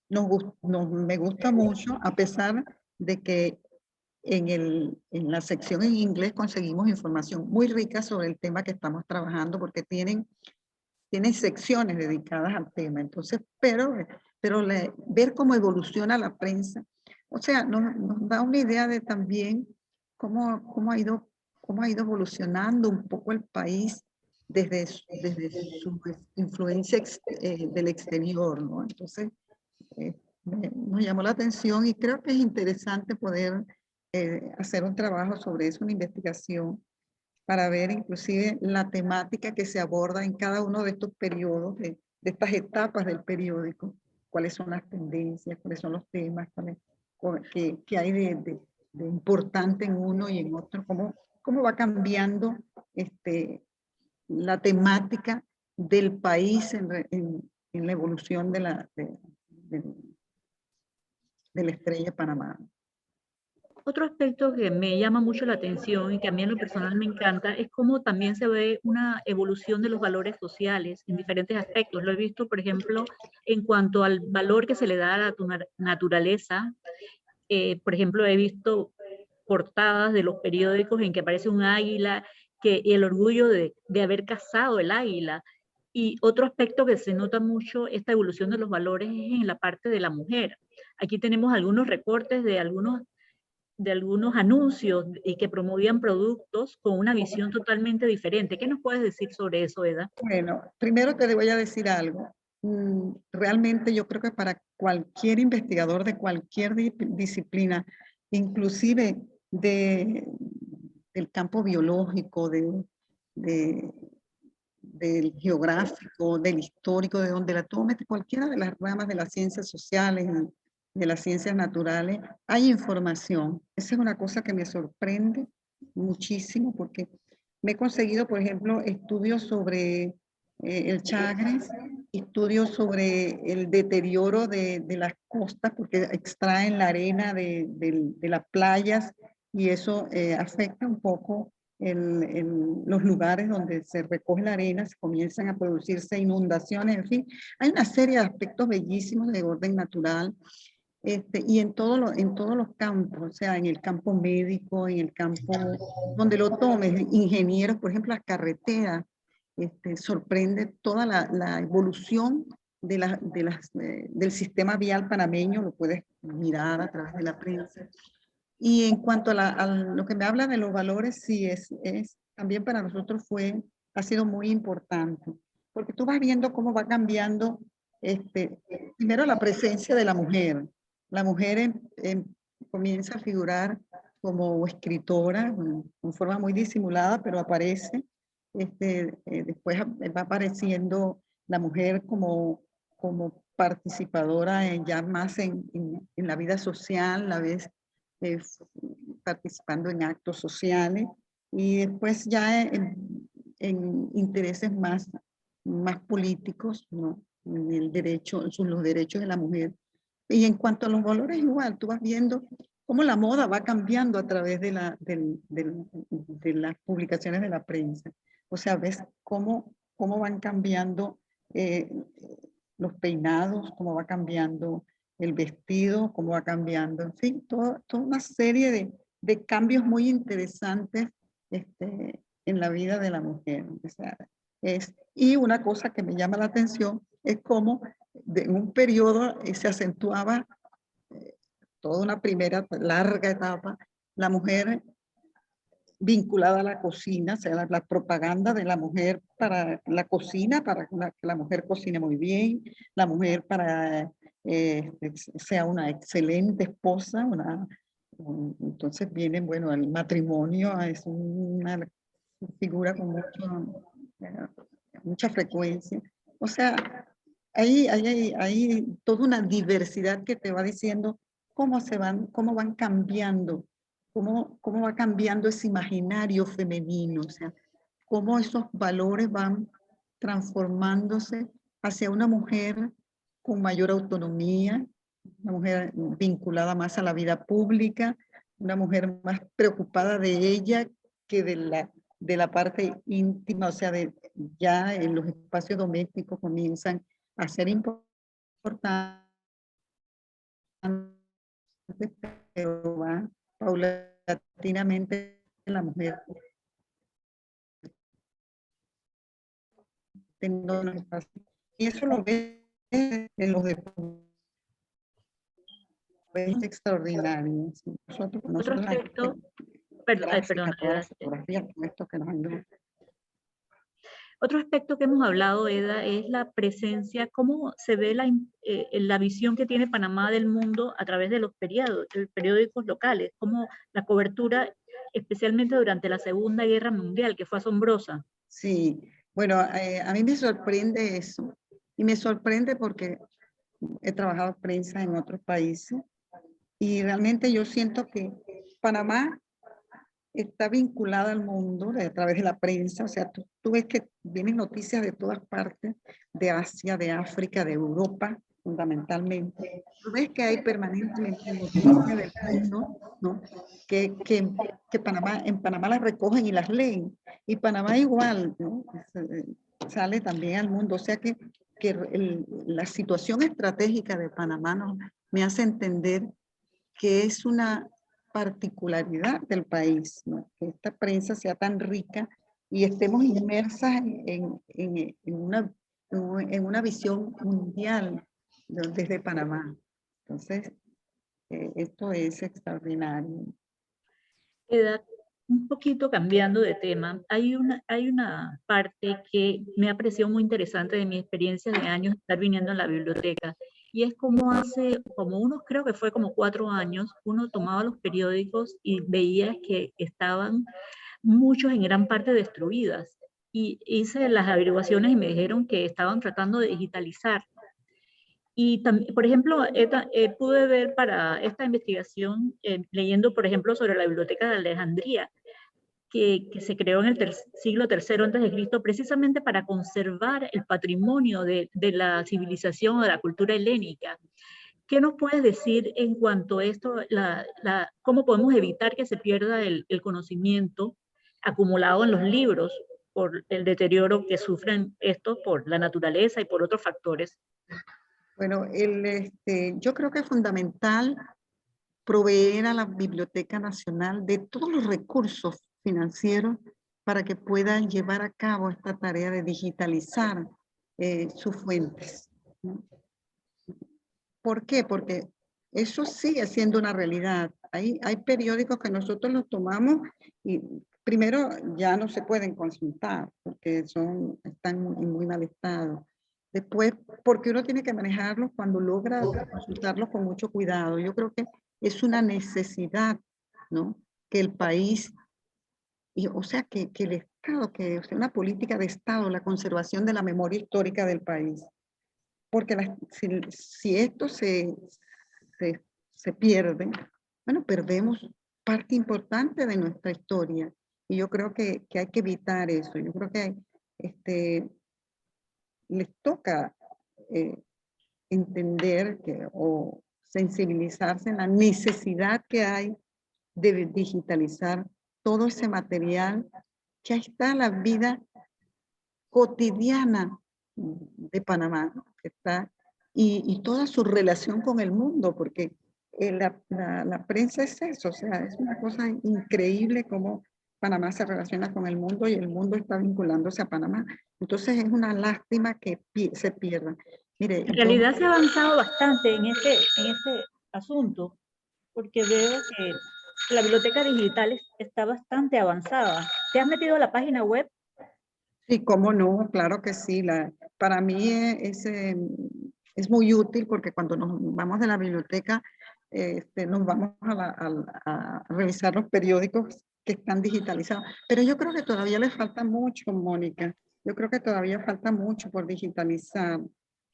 S5: me gusta mucho, a pesar de que en la sección en inglés conseguimos información muy rica sobre el tema que estamos trabajando, porque tienen secciones dedicadas al tema. Entonces, pero ver cómo evoluciona la prensa, o sea, nos da una idea de también cómo ha ido evolucionando un poco el país desde su influencia del exterior, ¿no? Entonces, nos llamó la atención y creo que es interesante poder hacer un trabajo sobre eso, una investigación, para ver inclusive la temática que se aborda en cada uno de estos periodos, de estas etapas del periódico, cuáles son las tendencias, cuáles son los temas, qué hay de importante en uno y en otro, cómo va cambiando la temática del país en la evolución de la Estrella de Panamá.
S4: Otro aspecto que me llama mucho la atención y que a mí en lo personal me encanta es cómo también se ve una evolución de los valores sociales en diferentes aspectos. Lo he visto, por ejemplo, en cuanto al valor que se le da a la naturaleza. Por ejemplo, he visto portadas de los periódicos en que aparece un águila y el orgullo de haber cazado el águila. Y otro aspecto que se nota mucho esta evolución de los valores es en la parte de la mujer. Aquí tenemos algunos recortes de algunos anuncios y que promovían productos con una visión totalmente diferente. ¿Qué nos puedes decir sobre eso, Eda?
S5: Bueno, primero te voy a decir algo. realmente yo creo que para cualquier investigador de cualquier disciplina, inclusive del campo biológico, del geográfico, del histórico, de donde la tomes, cualquiera de las ramas de las ciencias sociales y de las ciencias naturales, hay información. Esa es una cosa que me sorprende muchísimo porque me he conseguido, por ejemplo, estudios sobre el Chagres, estudios sobre el deterioro de las costas porque extraen la arena de las playas y eso afecta un poco los lugares donde se recoge la arena, se comienzan a producirse inundaciones, en fin, hay una serie de aspectos bellísimos de orden natural, y en todos los campos, o sea, en el campo médico, en el campo donde lo tomes, ingenieros, por ejemplo, las carreteras, sorprende toda la evolución del sistema vial panameño, lo puedes mirar a través de la prensa. Y en cuanto a lo que me habla de los valores, sí, también para nosotros ha sido muy importante, porque tú vas viendo cómo va cambiando, primero la presencia de la mujer. La mujer comienza a figurar como escritora, en forma muy disimulada, pero aparece. Después va apareciendo la mujer como participadora ya más en la vida social, la vez participando en actos sociales y después ya en intereses más políticos, ¿no? En el derecho, los derechos de la mujer. Y en cuanto a los valores, igual, tú vas viendo cómo la moda va cambiando a través de las publicaciones de la prensa. O sea, ves cómo van cambiando los peinados, cómo va cambiando el vestido, cómo va cambiando, en fin, toda una serie de cambios muy interesantes en la vida de la mujer. O sea, y una cosa que me llama la atención es cómo en un periodo se acentuaba toda una primera larga etapa, la mujer vinculada a la cocina, o sea, la propaganda de la mujer para la cocina, para que la mujer cocine muy bien, la mujer para sea una excelente esposa, entonces viene, bueno, el matrimonio es una figura con mucha frecuencia. O sea, hay toda una diversidad que te va diciendo cómo van cambiando, cómo va cambiando ese imaginario femenino, o sea, cómo esos valores van transformándose hacia una mujer con mayor autonomía, una mujer vinculada más a la vida pública, una mujer más preocupada de ella que de la parte íntima, o sea, ya en los espacios domésticos comienzan a ser importantes, pero va paulatinamente la mujer teniendo un espacio. Y eso lo ves en los deportes extraordinarios.
S4: Otro aspecto, perdón, otro aspecto que hemos hablado, Eda, es la presencia, cómo se ve la visión que tiene Panamá del mundo a través de los periódicos locales, como la cobertura, especialmente durante la Segunda Guerra Mundial, que fue asombrosa.
S5: Sí, bueno, a mí me sorprende eso. Y me sorprende porque he trabajado prensa en otros países y realmente yo siento que Panamá está vinculada al mundo a través de la prensa, o sea, tú ves que vienen noticias de todas partes, de Asia, de África, de Europa, fundamentalmente. Tú ves que hay permanentemente noticias del mundo, ¿no? Que en Panamá las recogen y las leen, y Panamá igual, ¿no? Sale también al mundo, o sea que la situación estratégica de Panamá me hace entender que es una particularidad del país, ¿no? Que esta prensa sea tan rica y estemos inmersas en una visión mundial desde Panamá. Entonces, esto es extraordinario.
S4: Eda, un poquito cambiando de tema, hay una parte que me ha parecido muy interesante de mi experiencia de años de estar viniendo en la biblioteca, y es como hace, como unos, creo que fue como 4 años, uno tomaba los periódicos y veía que estaban muchos en gran parte destruidas. Y hice las averiguaciones y me dijeron que estaban tratando de digitalizar. Y también, por ejemplo, pude ver para esta investigación, leyendo, por ejemplo, sobre la Biblioteca de Alejandría, que se creó en el siglo III antes de Cristo, precisamente para conservar el patrimonio de la civilización o de la cultura helénica. ¿Qué nos puedes decir en cuanto a esto, cómo podemos evitar que se pierda el conocimiento acumulado en los libros por el deterioro que sufren estos por la naturaleza y por otros factores?
S5: Bueno, yo creo que es fundamental proveer a la Biblioteca Nacional de todos los recursos financieros para que puedan llevar a cabo esta tarea de digitalizar sus fuentes, ¿no? ¿Por qué? Porque eso sigue siendo una realidad. Hay periódicos que nosotros los tomamos y primero ya no se pueden consultar porque están en muy mal estado. Después, porque uno tiene que manejarlos cuando logra consultarlos con mucho cuidado. Yo creo que es una necesidad, ¿no? Que el país, o sea, que el Estado, que sea una política de Estado, la conservación de la memoria histórica del país. Porque si esto se pierde, bueno, perdemos parte importante de nuestra historia. Y yo creo que hay que evitar eso. Yo creo que les toca entender o sensibilizarse en la necesidad que hay de digitalizar todo ese material que ahí está la vida cotidiana de Panamá, que está, y toda su relación con el mundo, porque la prensa es eso, o sea, es una cosa increíble cómo Panamá se relaciona con el mundo y el mundo está vinculándose a Panamá. Entonces es una lástima que se pierda. Mire,
S4: En realidad se ha avanzado bastante en este asunto, porque veo que la biblioteca digital está bastante avanzada. ¿Te has metido a la página web?
S5: Sí, cómo no, claro que sí. Para mí es muy útil porque cuando nos vamos de la biblioteca, nos vamos a revisar los periódicos que están digitalizados. Pero yo creo que todavía le falta mucho, Mónica. Yo creo que todavía falta mucho por digitalizar.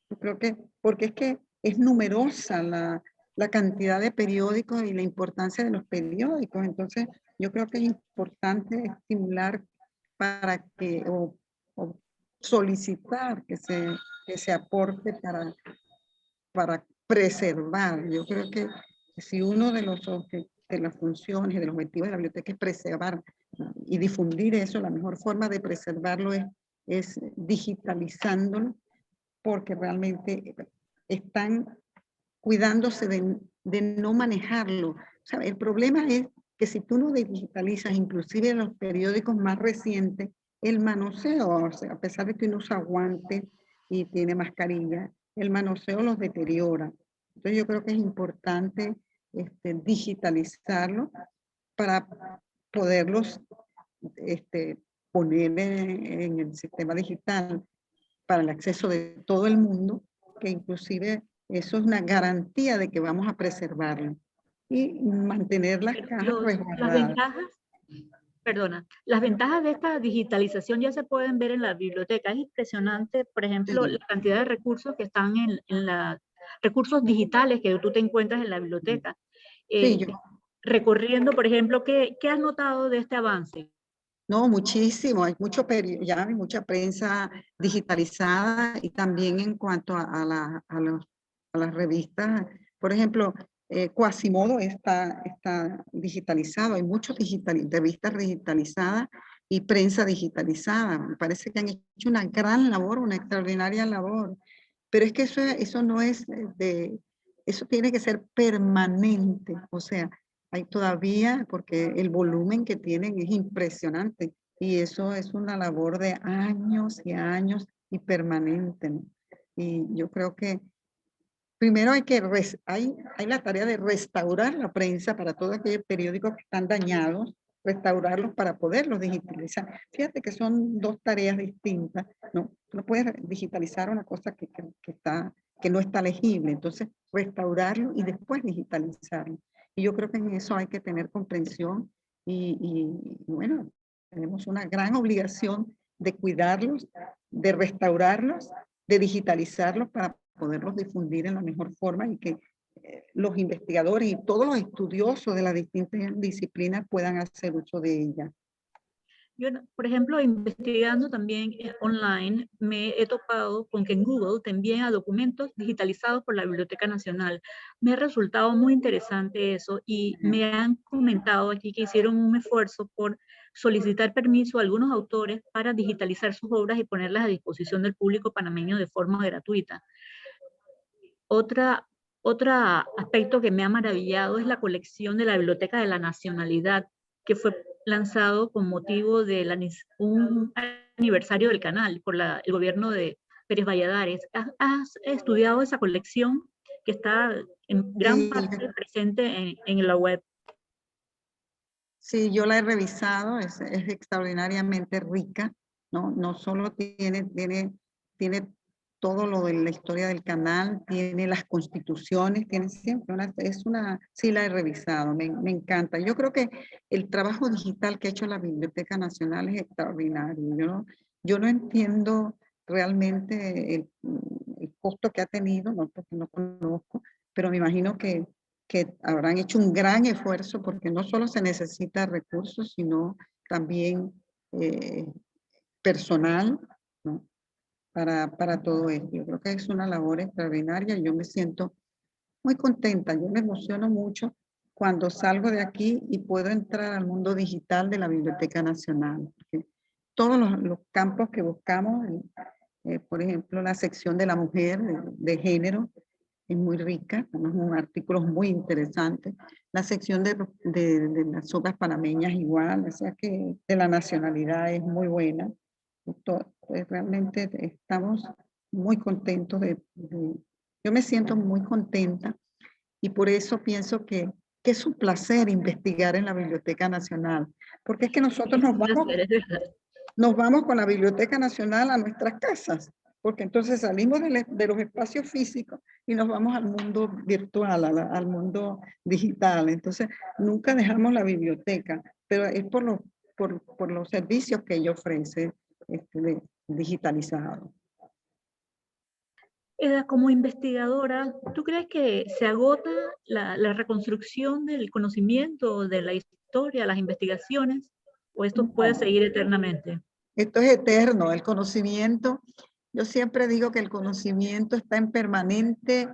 S5: Yo creo que, porque es que es numerosa la cantidad de periódicos y la importancia de los periódicos. Entonces, yo creo que es importante estimular para que, o solicitar que se aporte para preservar. Yo creo que si uno de las funciones y de los objetivos de la biblioteca es preservar, ¿no?, y difundir eso, la mejor forma de preservarlo es digitalizándolo, porque realmente están cuidándose de no manejarlo. O sea, el problema es que si tú no digitalizas, inclusive en los periódicos más recientes, el manoseo, o sea, a pesar de que uno usa guantes y tiene mascarilla, el manoseo los deteriora. Entonces yo creo que es importante digitalizarlo para poderlos poner en el sistema digital para el acceso de todo el mundo, que inclusive eso es una garantía de que vamos a preservarlo y mantener las cajas resguardadas.
S4: Las ventajas de esta digitalización ya se pueden ver en la biblioteca. Es impresionante, por ejemplo,
S5: Sí.
S4: la cantidad de recursos que están recursos digitales que tú te encuentras en la biblioteca.
S5: Sí,
S4: Recorriendo, por ejemplo, ¿qué has notado de este avance?
S5: no, muchísimo, hay ya hay mucha prensa digitalizada y también en cuanto a las revistas. Por ejemplo, Quasimodo está digitalizado, hay muchas revistas digitalizadas y prensa digitalizada. Me parece que han hecho una gran labor, una extraordinaria labor. Pero es que eso no es eso tiene que ser permanente, o sea, hay todavía, porque el volumen que tienen es impresionante y eso es una labor de años y años y permanente, ¿no? Y yo creo que primero hay la tarea de restaurar la prensa para todos aquellos periódicos que están dañados, restaurarlos para poderlos digitalizar. Fíjate que son dos tareas distintas, ¿no? Tú no puedes digitalizar una cosa que no está legible, entonces restaurarlo y después digitalizarlo. Y yo creo que en eso hay que tener comprensión y bueno, tenemos una gran obligación de cuidarlos, de restaurarlos, de digitalizarlos para poderlos difundir en la mejor forma y que los investigadores y todos los estudiosos de las distintas disciplinas puedan hacer uso de ella.
S4: Yo, por ejemplo, investigando también online, me he topado con que en Google te envían a documentos digitalizados por la Biblioteca Nacional. Me ha resultado muy interesante eso y me han comentado aquí que hicieron un esfuerzo por solicitar permiso a algunos autores para digitalizar sus obras y ponerlas a disposición del público panameño de forma gratuita. Otro aspecto que me ha maravillado es la colección de la Biblioteca de la Nacionalidad, que fue lanzado con motivo de un aniversario del canal por el gobierno de Pérez Valladares. ¿Has estudiado esa colección que está en gran parte presente en la web?
S5: Sí, yo la he revisado, es extraordinariamente rica, ¿no? No solo tiene todo lo de la historia del canal, tiene las constituciones, tiene siempre sí la he revisado, me encanta. Yo creo que el trabajo digital que ha hecho la Biblioteca Nacional es extraordinario. Yo no entiendo realmente el costo que ha tenido, no, porque no conozco, pero me imagino que habrán hecho un gran esfuerzo porque no solo se necesita recursos, sino también personal, ¿no? Para todo esto. Yo creo que es una labor extraordinaria. Yo me siento muy contenta, yo me emociono mucho cuando salgo de aquí y puedo entrar al mundo digital de la Biblioteca Nacional. Porque todos los campos que buscamos, por ejemplo, la sección de la mujer, de género, es muy rica, tenemos artículos muy interesantes. La sección de las obras panameñas igual, o sea que de la nacionalidad es muy buena. Realmente estamos muy contentos yo me siento muy contenta y por eso pienso que es un placer investigar en la Biblioteca Nacional, porque es que nosotros nos vamos con la Biblioteca Nacional a nuestras casas, porque entonces salimos de los espacios físicos y nos vamos al mundo virtual, al mundo digital. Entonces, nunca dejamos la biblioteca, pero es por los servicios que ella ofrece digitalizados.
S4: Como investigadora, ¿tú crees que se agota la reconstrucción del conocimiento, de la historia, las investigaciones, o esto puede seguir eternamente?
S5: Esto es eterno, el conocimiento. Yo siempre digo que el conocimiento está en permanente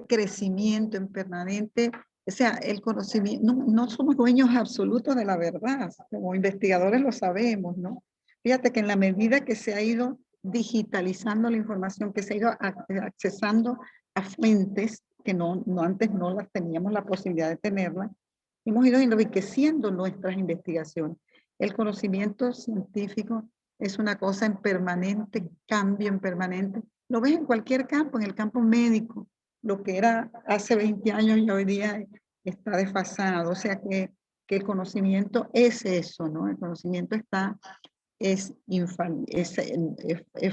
S5: crecimiento, en permanente, o sea, el conocimiento, no somos dueños absolutos de la verdad, como investigadores lo sabemos, ¿no? Fíjate que en la medida que se ha ido digitalizando la información, que se ha ido accesando a fuentes que antes no las teníamos la posibilidad de tenerlas, hemos ido enriqueciendo nuestras investigaciones. El conocimiento científico es una cosa en permanente cambio, en permanente. Lo ves en cualquier campo, en el campo médico. Lo que era hace 20 años y hoy día está desfasado. O sea que el conocimiento es eso, ¿no? El conocimiento es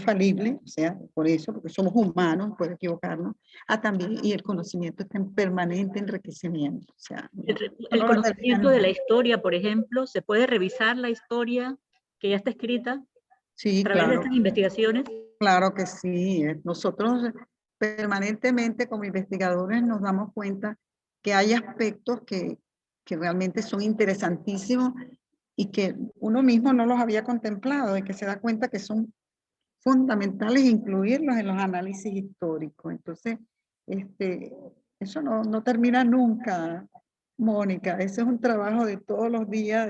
S5: falible, o sea, por eso, porque somos humanos, puede equivocarnos, también, y el conocimiento está en permanente enriquecimiento. O sea,
S4: el conocimiento de la historia, por ejemplo, ¿se puede revisar la historia que ya está escrita
S5: sí,
S4: a través de estas investigaciones?
S5: Claro que sí. Nosotros permanentemente como investigadores nos damos cuenta que hay aspectos que realmente son interesantísimos y que uno mismo no los había contemplado y que se da cuenta que son fundamentales incluirlos en los análisis históricos. Entonces, eso no termina nunca, Mónica. Ese es un trabajo de todos los días,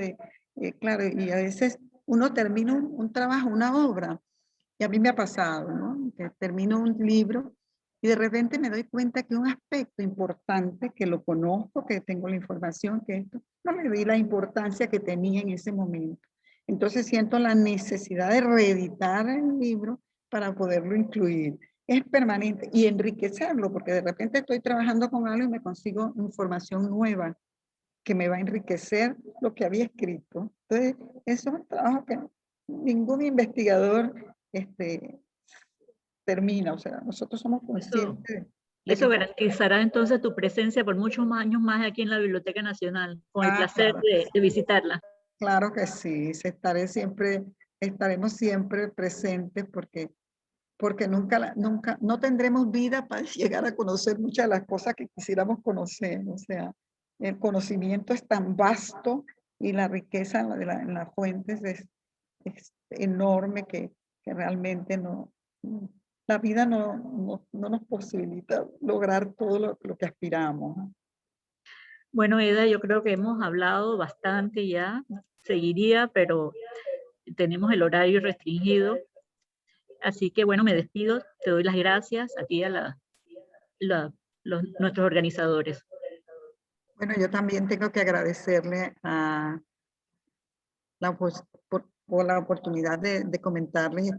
S5: claro, y a veces uno termina un trabajo, una obra, y a mí me ha pasado, ¿no? Que termino un libro y de repente me doy cuenta que un aspecto importante, que lo conozco, que tengo la información, que esto, no le di la importancia que tenía en ese momento. Entonces siento la necesidad de reeditar el libro para poderlo incluir. Es permanente y enriquecerlo, porque de repente estoy trabajando con algo y me consigo información nueva que me va a enriquecer lo que había escrito. Entonces, eso es un trabajo que ningún investigador termina. O sea, nosotros somos conscientes
S4: Y
S5: de
S4: eso
S5: que...
S4: garantizará entonces tu presencia por muchos años más aquí en la Biblioteca Nacional, con el placer
S5: Claro,
S4: de visitarla.
S5: claro que sí, estaremos siempre presentes porque nunca, no tendremos vida para llegar a conocer muchas de las cosas que quisiéramos conocer. O sea, el conocimiento es tan vasto y la riqueza en las fuentes es enorme que realmente la vida no nos posibilita lograr todo lo que aspiramos, ¿no?
S4: Bueno, Eda, yo creo que hemos hablado bastante ya, seguiría, pero tenemos el horario restringido. Así que bueno, me despido, te doy las gracias a ti y a nuestros organizadores.
S5: Bueno, yo también tengo que agradecerle a por la oportunidad de comentarles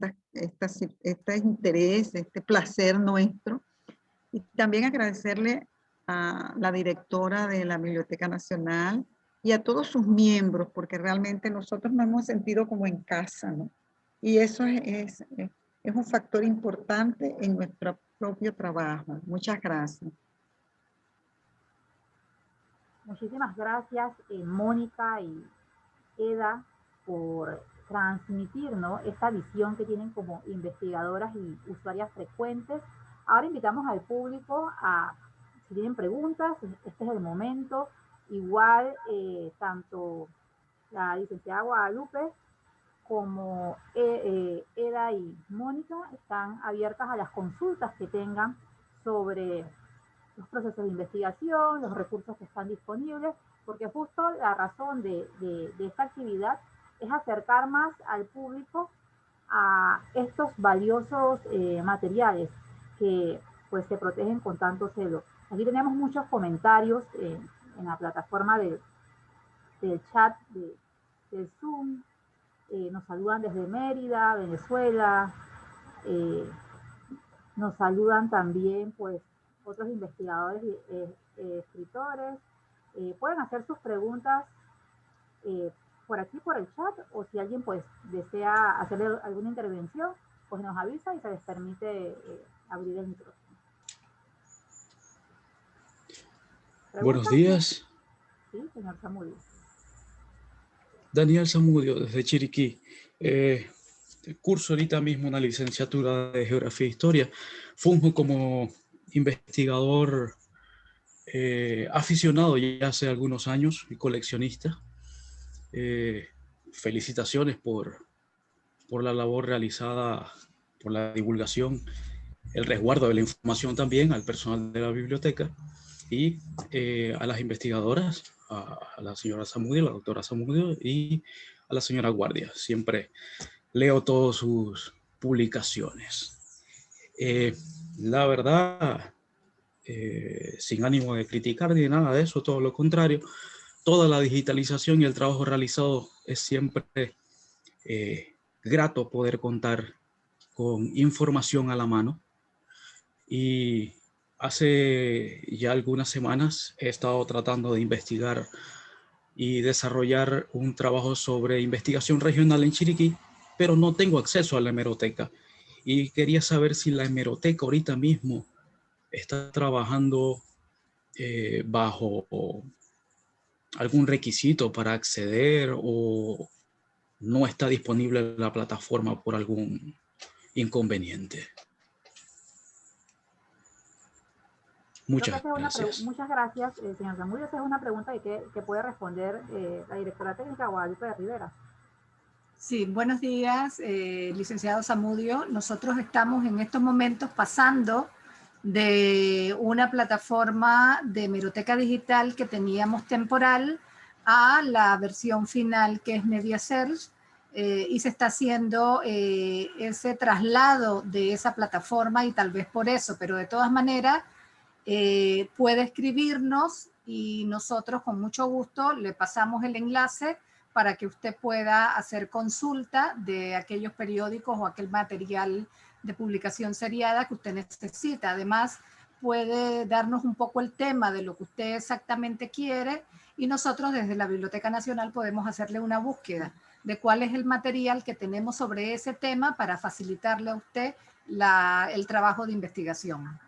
S5: este interés, este placer nuestro. Y también agradecerle a la directora de la Biblioteca Nacional y a todos sus miembros, porque realmente nosotros nos hemos sentido como en casa, ¿no? Y eso es un factor importante en nuestro propio trabajo. Muchas gracias.
S2: Muchísimas gracias, Mónica y Eda, por transmitir, ¿no?, esta visión que tienen como investigadoras y usuarias frecuentes. Ahora invitamos al público a, si tienen preguntas, este es el momento. Igual, tanto la licenciada Guadalupe como Eda y Mónica están abiertas a las consultas que tengan sobre los procesos de investigación, los recursos que están disponibles, porque justo la razón de esta actividad es acercar más al público a estos valiosos materiales que pues se protegen con tanto celo. Aquí tenemos muchos comentarios en la plataforma del chat del Zoom. Nos saludan desde Mérida, Venezuela. Nos saludan también pues otros investigadores y escritores. Pueden hacer sus preguntas por aquí, por el chat, o si alguien pues desea hacerle alguna intervención, pues nos avisa y se les permite abrir el micrófono.
S6: Buenos días.
S2: Sí, señor Zamudio.
S6: Daniel Zamudio, desde Chiriquí. Curso ahorita mismo una licenciatura de Geografía e Historia. Funjo como investigador aficionado ya hace algunos años y coleccionista. Felicitaciones por la labor realizada, por la divulgación, el resguardo de la información también al personal de la biblioteca y a las investigadoras, a la señora Zamudio, la doctora Zamudio y a la señora Guardia. Siempre leo todas sus publicaciones. La verdad, sin ánimo de criticar ni nada de eso, todo lo contrario, toda la digitalización y el trabajo realizado es siempre grato poder contar con información a la mano. Y hace ya algunas semanas he estado tratando de investigar y desarrollar un trabajo sobre investigación regional en Chiriquí, pero no tengo acceso a la hemeroteca. Y quería saber si la hemeroteca ahorita mismo está trabajando bajo algún requisito para acceder o no está disponible la plataforma por algún inconveniente. Muchas gracias.
S2: Muchas gracias, señor Zamudio. Esa es una pregunta que puede responder la directora técnica Guadalupe de Rivera.
S1: Sí, buenos días, licenciado Zamudio. Nosotros estamos en estos momentos pasando de una plataforma de hemeroteca digital que teníamos temporal a la versión final que es MediaSearch, y se está haciendo ese traslado de esa plataforma y tal vez por eso, pero de todas maneras puede escribirnos y nosotros con mucho gusto le pasamos el enlace para que usted pueda hacer consulta de aquellos periódicos o aquel material de publicación seriada que usted necesita. Además, puede darnos un poco el tema de lo que usted exactamente quiere y nosotros desde la Biblioteca Nacional podemos hacerle una búsqueda de cuál es el material que tenemos sobre ese tema para facilitarle a usted el trabajo de investigación.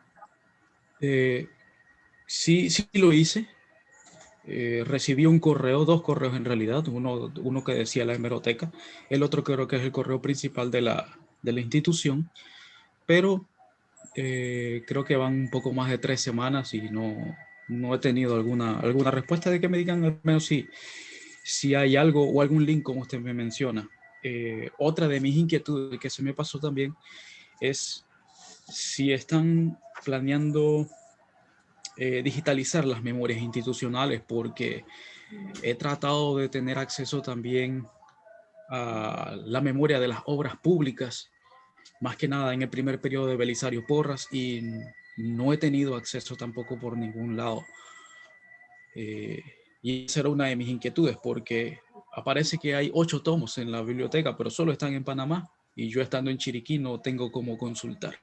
S6: Sí, sí lo hice. Recibí un correo, 2 correos en realidad, uno que decía la hemeroteca, el otro creo que es el correo principal de la institución, pero creo que van un poco más de 3 semanas y no he tenido alguna respuesta de que me digan al menos si hay algo o algún link como usted me menciona. Otra de mis inquietudes que se me pasó también es si están planeando digitalizar las memorias institucionales, porque he tratado de tener acceso también a la memoria de las obras públicas, más que nada en el primer periodo de Belisario Porras, y no he tenido acceso tampoco por ningún lado. Y esa era una de mis inquietudes, porque aparece que hay 8 tomos en la biblioteca, pero solo están en Panamá, y yo estando en Chiriquí no tengo cómo consultar.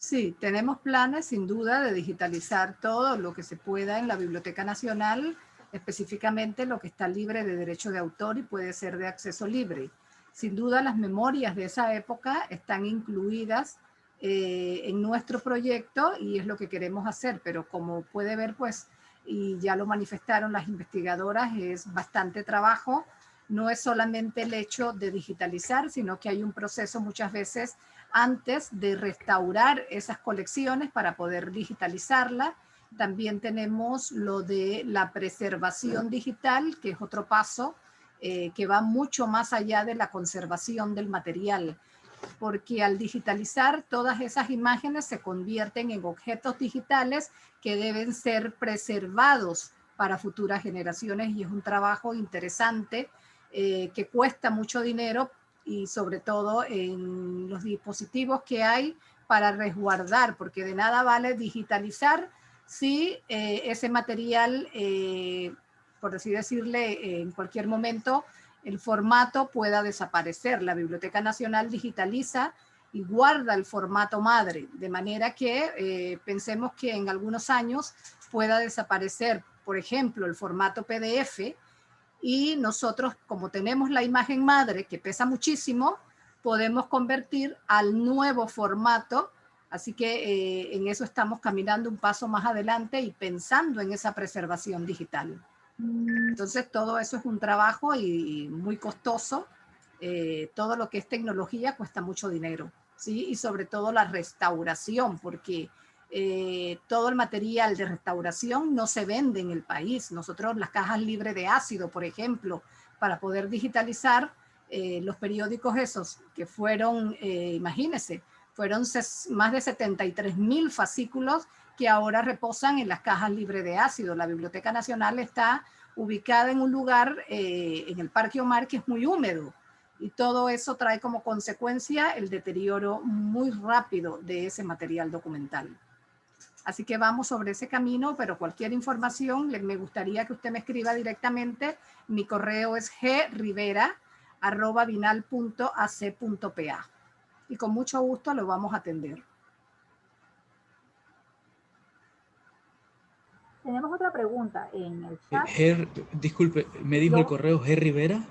S1: Sí, tenemos planes sin duda de digitalizar todo lo que se pueda en la Biblioteca Nacional, específicamente lo que está libre de derecho de autor y puede ser de acceso libre. Sin duda las memorias de esa época están incluidas en nuestro proyecto y es lo que queremos hacer, pero como puede ver, pues, y ya lo manifestaron las investigadoras, es bastante trabajo. No es solamente el hecho de digitalizar, sino que hay un proceso muchas veces antes de restaurar esas colecciones para poder digitalizarla. También tenemos lo de la preservación digital, que es otro paso que va mucho más allá de la conservación del material, porque al digitalizar todas esas imágenes se convierten en objetos digitales que deben ser preservados para futuras generaciones y es un trabajo interesante que cuesta mucho dinero y sobre todo en los dispositivos que hay para resguardar, porque de nada vale digitalizar si ese material, por así decirle, en cualquier momento el formato pueda desaparecer. La Biblioteca Nacional digitaliza y guarda el formato madre, de manera que pensemos que en algunos años pueda desaparecer, por ejemplo, el formato PDF, y nosotros, como tenemos la imagen madre que pesa muchísimo, podemos convertir al nuevo formato. Así que en eso estamos caminando un paso más adelante y pensando en esa preservación digital. Entonces todo eso es un trabajo y muy costoso. Todo lo que es tecnología cuesta mucho dinero, ¿sí? Y sobre todo la restauración, porque todo el material de restauración no se vende en el país. Nosotros las cajas libres de ácido, por ejemplo, para poder digitalizar los periódicos esos que fueron, imagínense, fueron más de 73,000 fascículos que ahora reposan en las cajas libres de ácido. La Biblioteca Nacional está ubicada en un lugar en el Parque Omar que es muy húmedo y todo eso trae como consecuencia el deterioro muy rápido de ese material documental. Así que vamos sobre ese camino, pero cualquier información me gustaría que usted me escriba directamente. Mi correo es grivera@binal.ac.pa y con mucho gusto lo vamos a atender.
S2: Tenemos otra pregunta en el chat.
S6: Disculpe, me dijo el correo G. Rivera.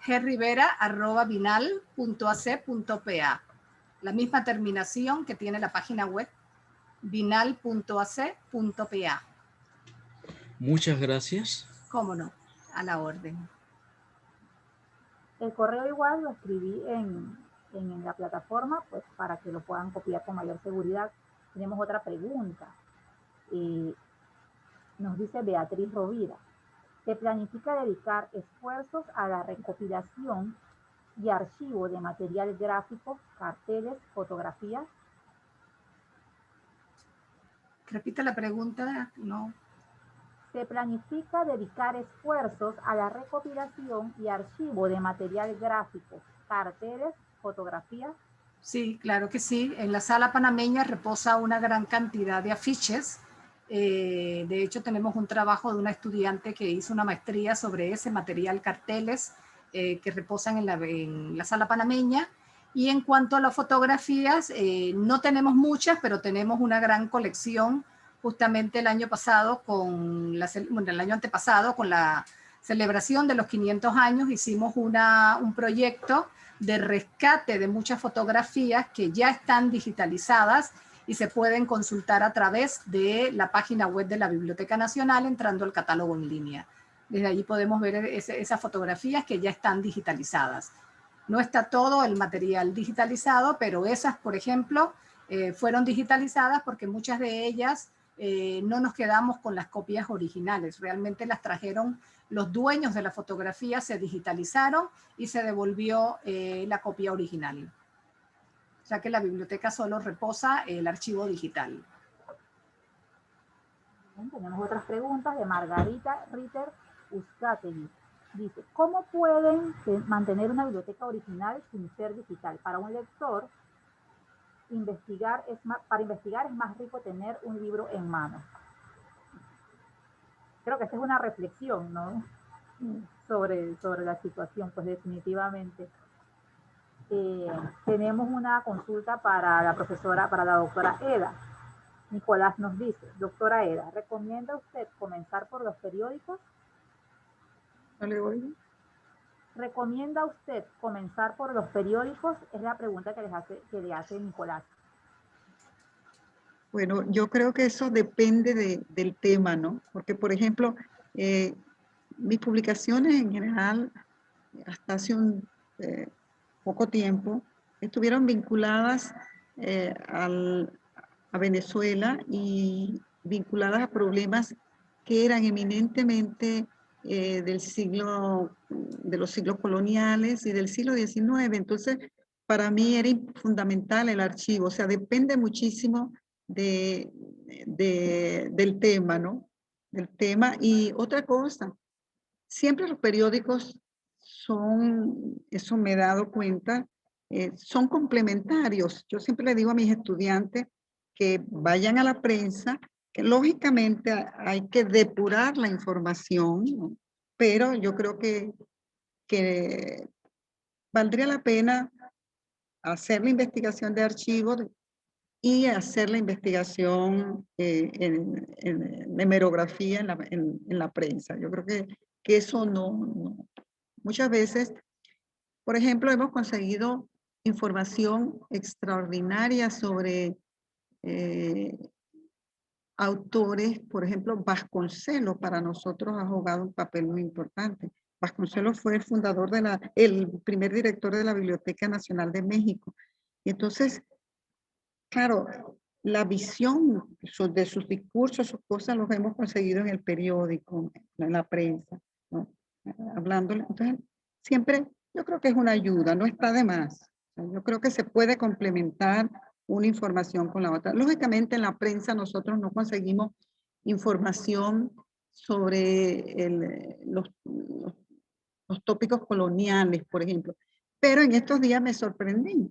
S1: grivera@binal.ac.pa. La misma terminación que tiene la página web, binal.ac.pa.
S6: Muchas gracias.
S1: Cómo no, a la orden.
S2: El correo igual lo escribí en la plataforma, pues para que lo puedan copiar con mayor seguridad. Tenemos otra pregunta. Nos dice Beatriz Rovira. ¿Se planifica dedicar esfuerzos a la recopilación y archivo de material gráfico, carteles, fotografías?
S1: Repite la pregunta, no.
S2: ¿Se planifica dedicar esfuerzos a la recopilación y archivo de material gráfico, carteles, fotografías?
S1: Sí, claro que sí. En la sala panameña reposa una gran cantidad de afiches. De hecho, tenemos un trabajo de una estudiante que hizo una maestría sobre ese material, carteles, que reposan en la sala panameña. Y en cuanto a las fotografías, no tenemos muchas, pero tenemos una gran colección justamente el año pasado, el año antepasado, con la celebración de los 500 años, hicimos un proyecto de rescate de muchas fotografías que ya están digitalizadas y se pueden consultar a través de la página web de la Biblioteca Nacional entrando al catálogo en línea. Desde allí podemos ver esas fotografías que ya están digitalizadas. No está todo el material digitalizado, pero esas, por ejemplo, fueron digitalizadas porque muchas de ellas no nos quedamos con las copias originales. Realmente las trajeron los dueños de la fotografía, se digitalizaron y se devolvió la copia original. O sea que la biblioteca solo reposa el archivo digital.
S2: Bien, tenemos otras preguntas de Margarita Ritter Uzcategui. Dice, ¿cómo pueden mantener una biblioteca original sin ser digital? Para un lector, para investigar es más rico tener un libro en mano. Creo que esta es una reflexión, ¿no? Sobre la situación, pues definitivamente. Tenemos una consulta para la doctora Eda. Nicolás nos dice, doctora Eda, ¿recomienda usted comenzar por los periódicos?
S5: ¿No le oigo?
S2: ¿Recomienda usted comenzar por los periódicos? Es la pregunta que le hace Nicolás.
S5: Bueno, yo creo que eso depende del tema, ¿no? Porque, por ejemplo, mis publicaciones en general, hasta hace un poco tiempo, estuvieron vinculadas a Venezuela y vinculadas a problemas que eran eminentemente de los siglos coloniales y del siglo XIX. Entonces, para mí era fundamental el archivo, o sea, depende muchísimo del tema, ¿no? Del tema. Y otra cosa, siempre los periódicos eso me he dado cuenta, son complementarios. Yo siempre le digo a mis estudiantes que vayan a la prensa, que lógicamente hay que depurar la información, ¿no? Pero yo creo que valdría la pena hacer la investigación de archivos y hacer la investigación en hemerografía en la prensa. Yo creo que eso no. Muchas veces, por ejemplo, hemos conseguido información extraordinaria sobre autores. Por ejemplo, Vasconcelos para nosotros ha jugado un papel muy importante. Vasconcelos fue el fundador el primer director de la Biblioteca Nacional de México. Y entonces, claro, la visión de sus discursos, sus cosas, los hemos conseguido en el periódico, en la prensa, ¿no? Hablándole. Entonces, siempre yo creo que es una ayuda, no está de más. Yo creo que se puede complementar una información con la otra. Lógicamente, en la prensa nosotros no conseguimos información sobre los tópicos coloniales, por ejemplo. Pero en estos días me sorprendí,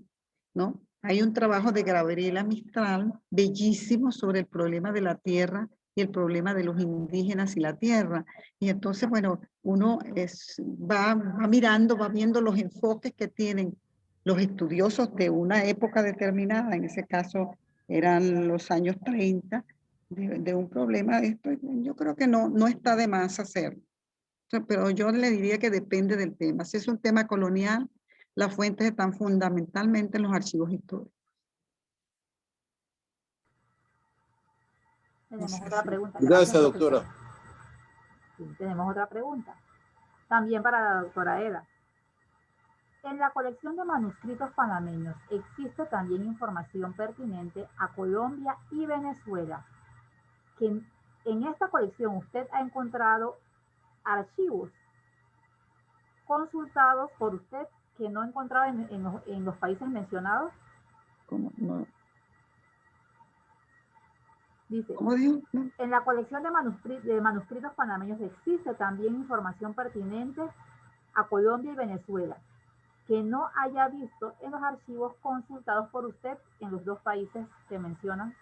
S5: ¿no? Hay un trabajo de Gabriela Mistral bellísimo sobre el problema de la tierra y el problema de los indígenas y la tierra. Y entonces, bueno, uno va mirando, va viendo los enfoques que tienen los estudiosos de una época determinada, en ese caso eran los años 30, de un problema de esto. Yo creo que no está de más hacerlo. Pero yo le diría que depende del tema. Si es un tema colonial, las fuentes están fundamentalmente en los archivos históricos.
S2: Tenemos otra pregunta.
S7: Gracias, doctora.
S2: Sí, tenemos otra pregunta. También para la doctora Eda. En la colección de manuscritos panameños existe también información pertinente a Colombia y Venezuela. Que en esta colección usted ha encontrado archivos consultados por usted que no encontraba en los países mencionados.
S5: ¿Cómo? No.
S2: Dice,
S5: ¿Cómo dijo? No.
S2: En la colección de manuscritos panameños existe también información pertinente a Colombia y Venezuela que no haya visto en los archivos consultados por usted en los dos países que mencionan.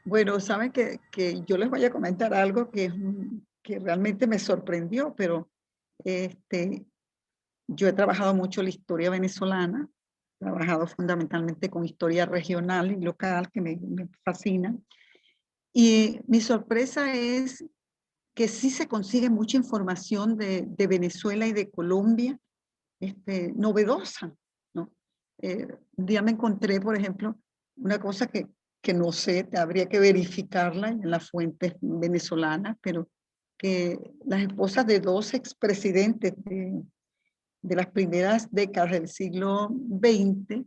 S5: Bueno, saben que yo les voy a comentar algo que realmente me sorprendió, pero yo he trabajado mucho la historia venezolana, he trabajado fundamentalmente con historia regional y local, que me fascina. Y mi sorpresa es que sí se consigue mucha información de Venezuela y de Colombia, novedosa, ¿no? Un día me encontré, por ejemplo, una cosa que no sé, habría que verificarla en las fuentes venezolanas, pero que las esposas de dos expresidentes de las primeras décadas del siglo XX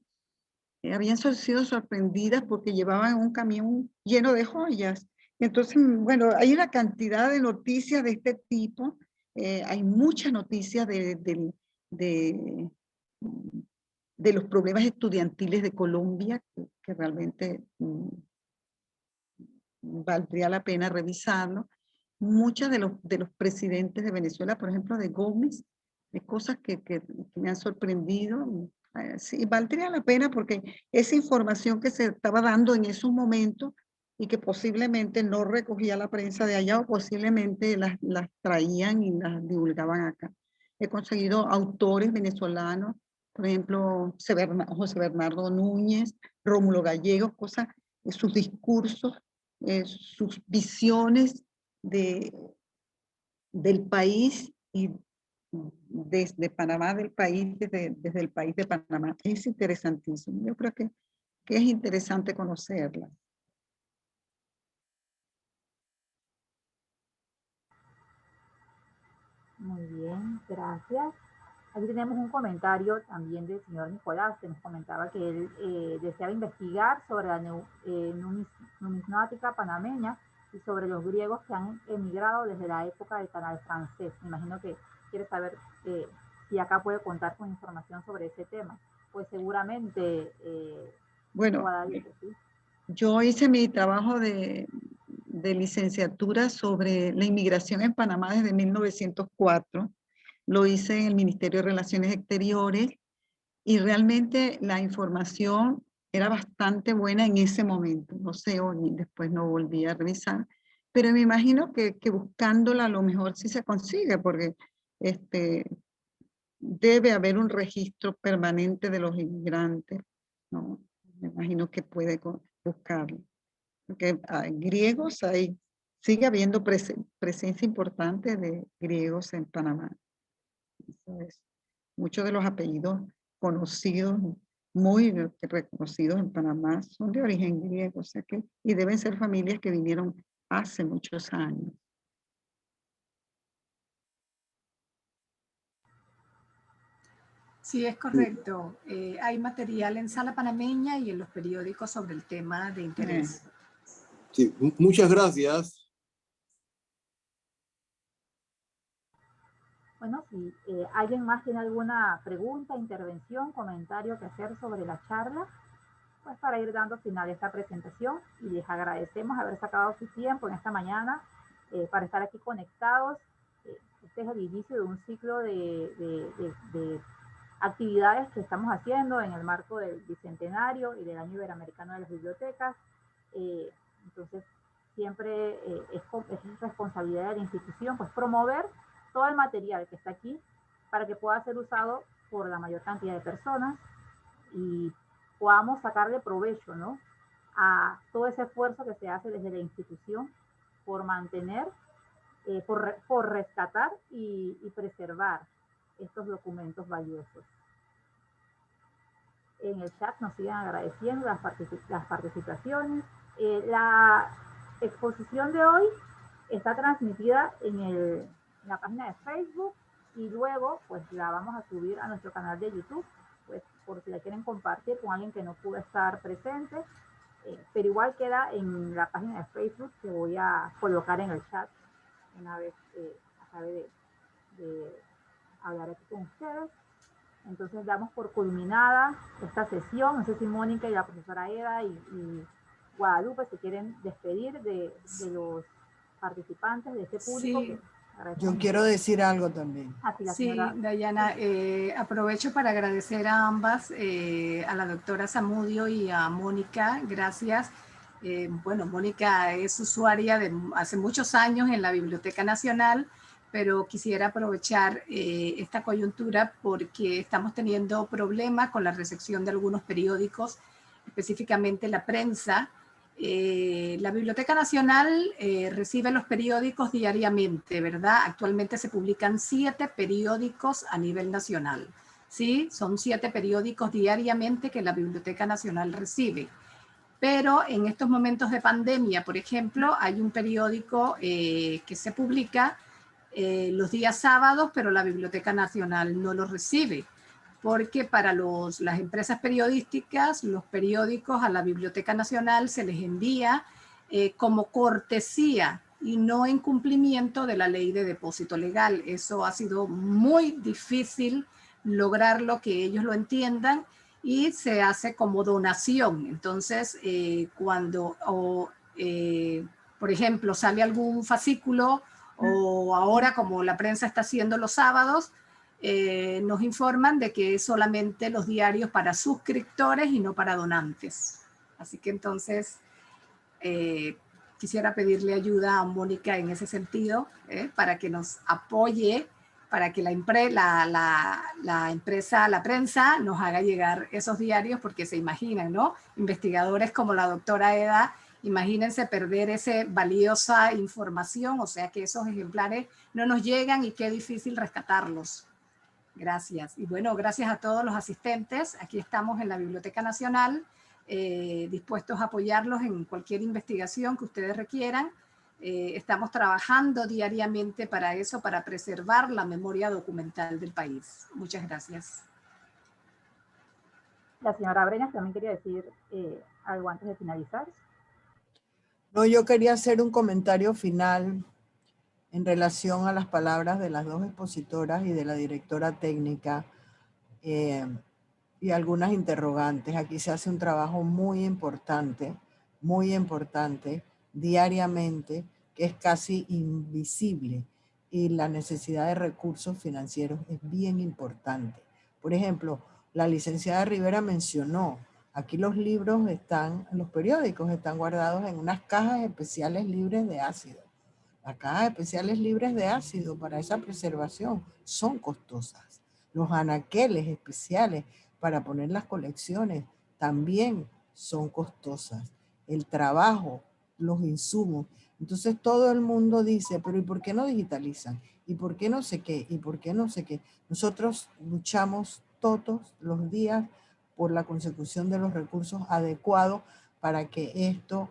S5: habían sido sorprendidas porque llevaban un camión lleno de joyas. Entonces, bueno, hay una cantidad de noticias de este tipo. Hay muchas noticias de los problemas estudiantiles de Colombia que realmente valdría la pena revisarlo. Muchos de los presidentes de Venezuela, por ejemplo, de Gómez, de cosas que me han sorprendido. Sí, valdría la pena porque esa información que se estaba dando en esos momentos y que posiblemente no recogía la prensa de allá o posiblemente las traían y las divulgaban acá. He conseguido autores venezolanos, por ejemplo, José Bernardo Núñez, Rómulo Gallegos, cosas, sus discursos, sus visiones del país y desde Panamá, desde el país de Panamá. Es interesantísimo. Yo creo que es interesante conocerla.
S2: Muy bien, gracias. Aquí tenemos un comentario también del señor Nicolás, que nos comentaba que él deseaba investigar sobre la numismática panameña y sobre los griegos que han emigrado desde la época del canal francés. Me imagino que quiere saber si acá puede contar con información sobre ese tema. Pues seguramente,
S5: bueno, ¿sí? Yo hice mi trabajo de licenciatura sobre la inmigración en Panamá desde 1904. Lo hice en el Ministerio de Relaciones Exteriores y realmente la información era bastante buena en ese momento. No sé, hoy después no volví a revisar, pero me imagino que buscándola a lo mejor sí se consigue, porque debe haber un registro permanente de los inmigrantes, ¿no? Me imagino que puede buscarlo. Porque hay griegos, sigue habiendo presencia importante de griegos en Panamá. Entonces, muchos de los apellidos conocidos, muy reconocidos en Panamá, son de origen griego, o sea y deben ser familias que vinieron hace muchos años.
S1: Sí, es correcto. Hay material en Sala Panameña y en los periódicos sobre el tema de interés.
S7: Sí, muchas gracias.
S2: Bueno, si alguien más tiene alguna pregunta, intervención, comentario que hacer sobre la charla, pues para ir dando final a esta presentación, y les agradecemos haber sacado su tiempo en esta mañana para estar aquí conectados. Este es el inicio de un ciclo de actividades que estamos haciendo en el marco del Bicentenario y del Año Iberoamericano de las Bibliotecas. Entonces, siempre es responsabilidad de la institución pues promover todo el material que está aquí para que pueda ser usado por la mayor cantidad de personas y podamos sacarle provecho, ¿no?, a todo ese esfuerzo que se hace desde la institución por mantener, por rescatar y preservar estos documentos valiosos. En el chat nos siguen agradeciendo las participaciones. La exposición de hoy está transmitida en la página de Facebook y luego pues la vamos a subir a nuestro canal de YouTube, pues por si la quieren compartir con alguien que no pudo estar presente, pero igual queda en la página de Facebook que voy a colocar en el chat una vez acabe de hablar aquí con ustedes. Entonces damos por culminada esta sesión. No sé si Mónica y la profesora Eda y Guadalupe se quieren despedir de los participantes, de este público.
S1: Sí.
S3: Yo quiero decir algo también.
S1: Sí, Dayana, aprovecho para agradecer a ambas, a la doctora Zamudio y a Mónica, gracias. Bueno, Mónica es usuaria de hace muchos años en la Biblioteca Nacional, pero quisiera aprovechar esta coyuntura porque estamos teniendo problemas con la recepción de algunos periódicos, específicamente la prensa, La Biblioteca Nacional recibe los periódicos diariamente, ¿verdad? Actualmente se publican 7 periódicos a nivel nacional, ¿sí? Son 7 periódicos diariamente que la Biblioteca Nacional recibe. Pero en estos momentos de pandemia, por ejemplo, hay un periódico que se publica los días sábados, pero la Biblioteca Nacional no lo recibe, porque para las empresas periodísticas, los periódicos a la Biblioteca Nacional se les envía como cortesía y no en cumplimiento de la ley de depósito legal. Eso ha sido muy difícil lograrlo, que ellos lo entiendan, y se hace como donación. Entonces, cuando, por ejemplo, sale algún fascículo, o ahora como la prensa está haciendo los sábados, nos informan de que es solamente los diarios para suscriptores y no para donantes. Así que entonces quisiera pedirle ayuda a Mónica en ese sentido, para que nos apoye, para que la prensa nos haga llegar esos diarios, porque se imaginan, ¿no? Investigadores como la doctora Eda, imagínense perder esa valiosa información, o sea que esos ejemplares no nos llegan y qué difícil rescatarlos. Gracias. Y bueno, gracias a todos los asistentes. Aquí estamos en la Biblioteca Nacional, dispuestos a apoyarlos en cualquier investigación que ustedes requieran. Estamos trabajando diariamente para eso, para preservar la memoria documental del país. Muchas gracias.
S2: La señora Breñas también quería decir algo antes de finalizar.
S3: No, yo quería hacer un comentario final en relación a las palabras de las dos expositoras y de la directora técnica y algunas interrogantes. Aquí se hace un trabajo muy importante diariamente, que es casi invisible, y la necesidad de recursos financieros es bien importante. Por ejemplo, la licenciada Rivera mencionó, aquí los libros están, los periódicos están guardados en unas cajas especiales libres de ácido. Las cajas especiales libres de ácido para esa preservación son costosas. Los anaqueles especiales para poner las colecciones también son costosas. El trabajo, los insumos. Entonces todo el mundo dice, pero ¿y por qué no digitalizan? ¿Y por qué no sé qué? ¿Y por qué no sé qué? Nosotros luchamos todos los días por la consecución de los recursos adecuados para que esto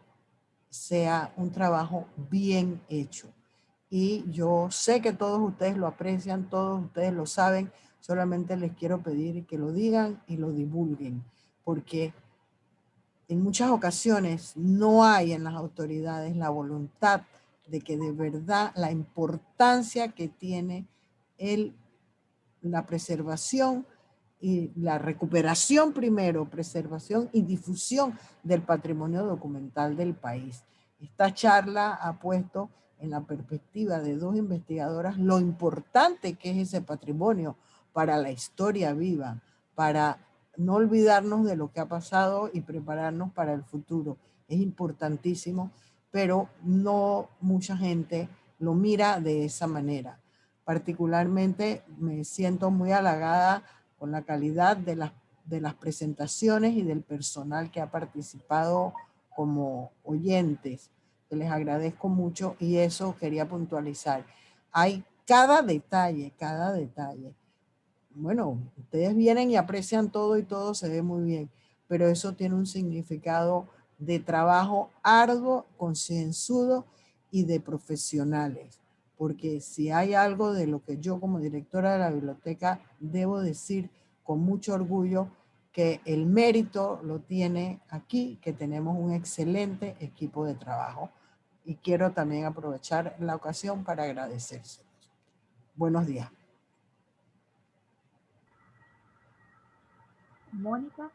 S3: sea un trabajo bien hecho. Y yo sé que todos ustedes lo aprecian, todos ustedes lo saben, solamente les quiero pedir que lo digan y lo divulguen, porque en muchas ocasiones no hay en las autoridades la voluntad de que de verdad la importancia que tiene la preservación y la recuperación primero, preservación y difusión del patrimonio documental del país. Esta charla ha puesto en la perspectiva de dos investigadoras lo importante que es ese patrimonio para la historia viva, para no olvidarnos de lo que ha pasado y prepararnos para el futuro. Es importantísimo, pero no mucha gente lo mira de esa manera. Particularmente me siento muy halagada con la calidad de las presentaciones y del personal que ha participado como oyentes, que les agradezco mucho, y eso quería puntualizar. Hay cada detalle. Bueno, ustedes vienen y aprecian todo y todo se ve muy bien, pero eso tiene un significado de trabajo arduo, concienzudo y de profesionales. Porque si hay algo de lo que yo como directora de la biblioteca debo decir con mucho orgullo, que el mérito lo tiene aquí, que tenemos un excelente equipo de trabajo. Y quiero también aprovechar la ocasión para agradecérselos. Buenos días.
S2: Mónica,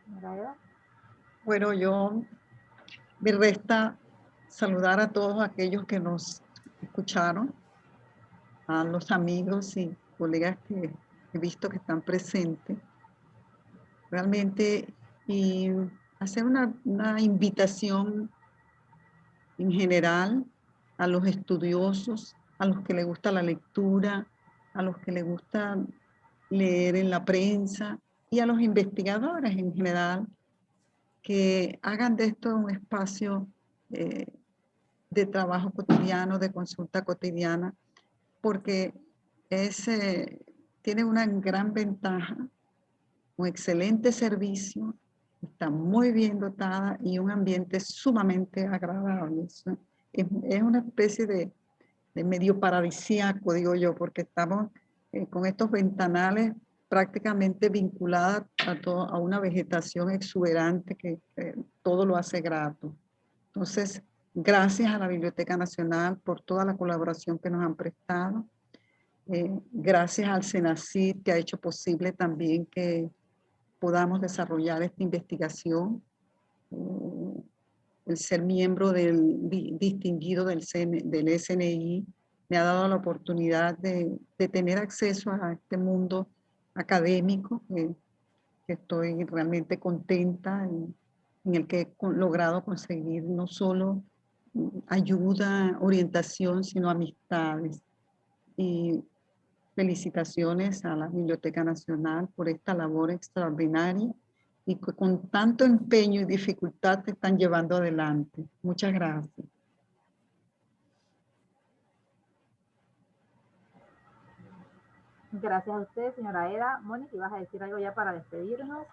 S2: señora Eda.
S5: Bueno, me resta saludar a todos aquellos que nos escucharon, a los amigos y colegas que he visto que están presentes. Realmente, y hacer una invitación en general a los estudiosos, a los que les gusta la lectura, a los que les gusta leer en la prensa y a los investigadores en general, que hagan de esto un espacio de trabajo cotidiano, de consulta cotidiana, porque tiene una gran ventaja, un excelente servicio, está muy bien dotada y un ambiente sumamente agradable. Es una especie de medio paradisíaco, digo yo, porque estamos con estos ventanales prácticamente vinculadas a una vegetación exuberante que todo lo hace grato. Entonces, gracias a la Biblioteca Nacional por toda la colaboración que nos han prestado. Gracias al SENACID, que ha hecho posible también que podamos desarrollar esta investigación. El ser miembro distinguido del SNI me ha dado la oportunidad de tener acceso a este mundo académico que estoy realmente contenta, en el que he logrado conseguir no solo ayuda, orientación, sino amistades. Y felicitaciones a la Biblioteca Nacional por esta labor extraordinaria y que con tanto empeño y dificultad te están llevando adelante. Muchas gracias.
S2: Gracias a usted, señora Eda. Mónica, ¿ibas a decir algo ya para despedirnos?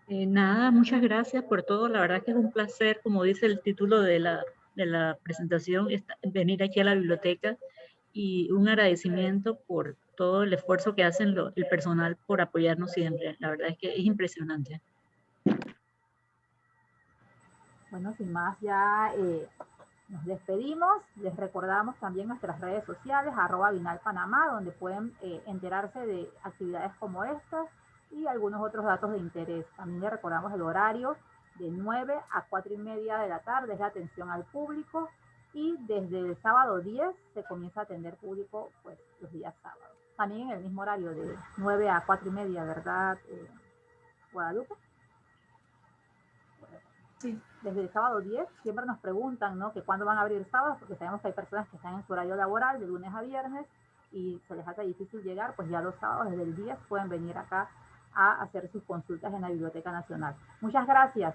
S4: Nada, muchas gracias por todo. La verdad que es un placer, como dice el título de la presentación, venir aquí a la biblioteca, y un agradecimiento por todo el esfuerzo que hacen el personal por apoyarnos siempre. La verdad es que es impresionante.
S2: Bueno, sin más, ya nos despedimos. Les recordamos también nuestras redes sociales, @BinalPanamá, donde pueden enterarse de actividades como estas y algunos otros datos de interés. También les recordamos el horario de 9 a 4:30 de la tarde, es la atención al público, y desde el sábado 10 se comienza a atender público pues, los días sábados. También en el mismo horario de 9 a 4:30, ¿verdad, Guadalupe?
S1: Sí.
S2: Desde el sábado 10, siempre nos preguntan, ¿no?, que cuándo van a abrir sábados, porque sabemos que hay personas que están en su horario laboral de lunes a viernes y se les hace difícil llegar, pues ya los sábados desde el 10 pueden venir acá a hacer sus consultas en la Biblioteca Nacional. Muchas gracias.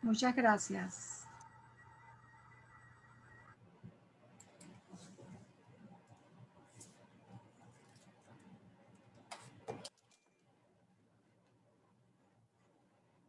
S1: Muchas gracias.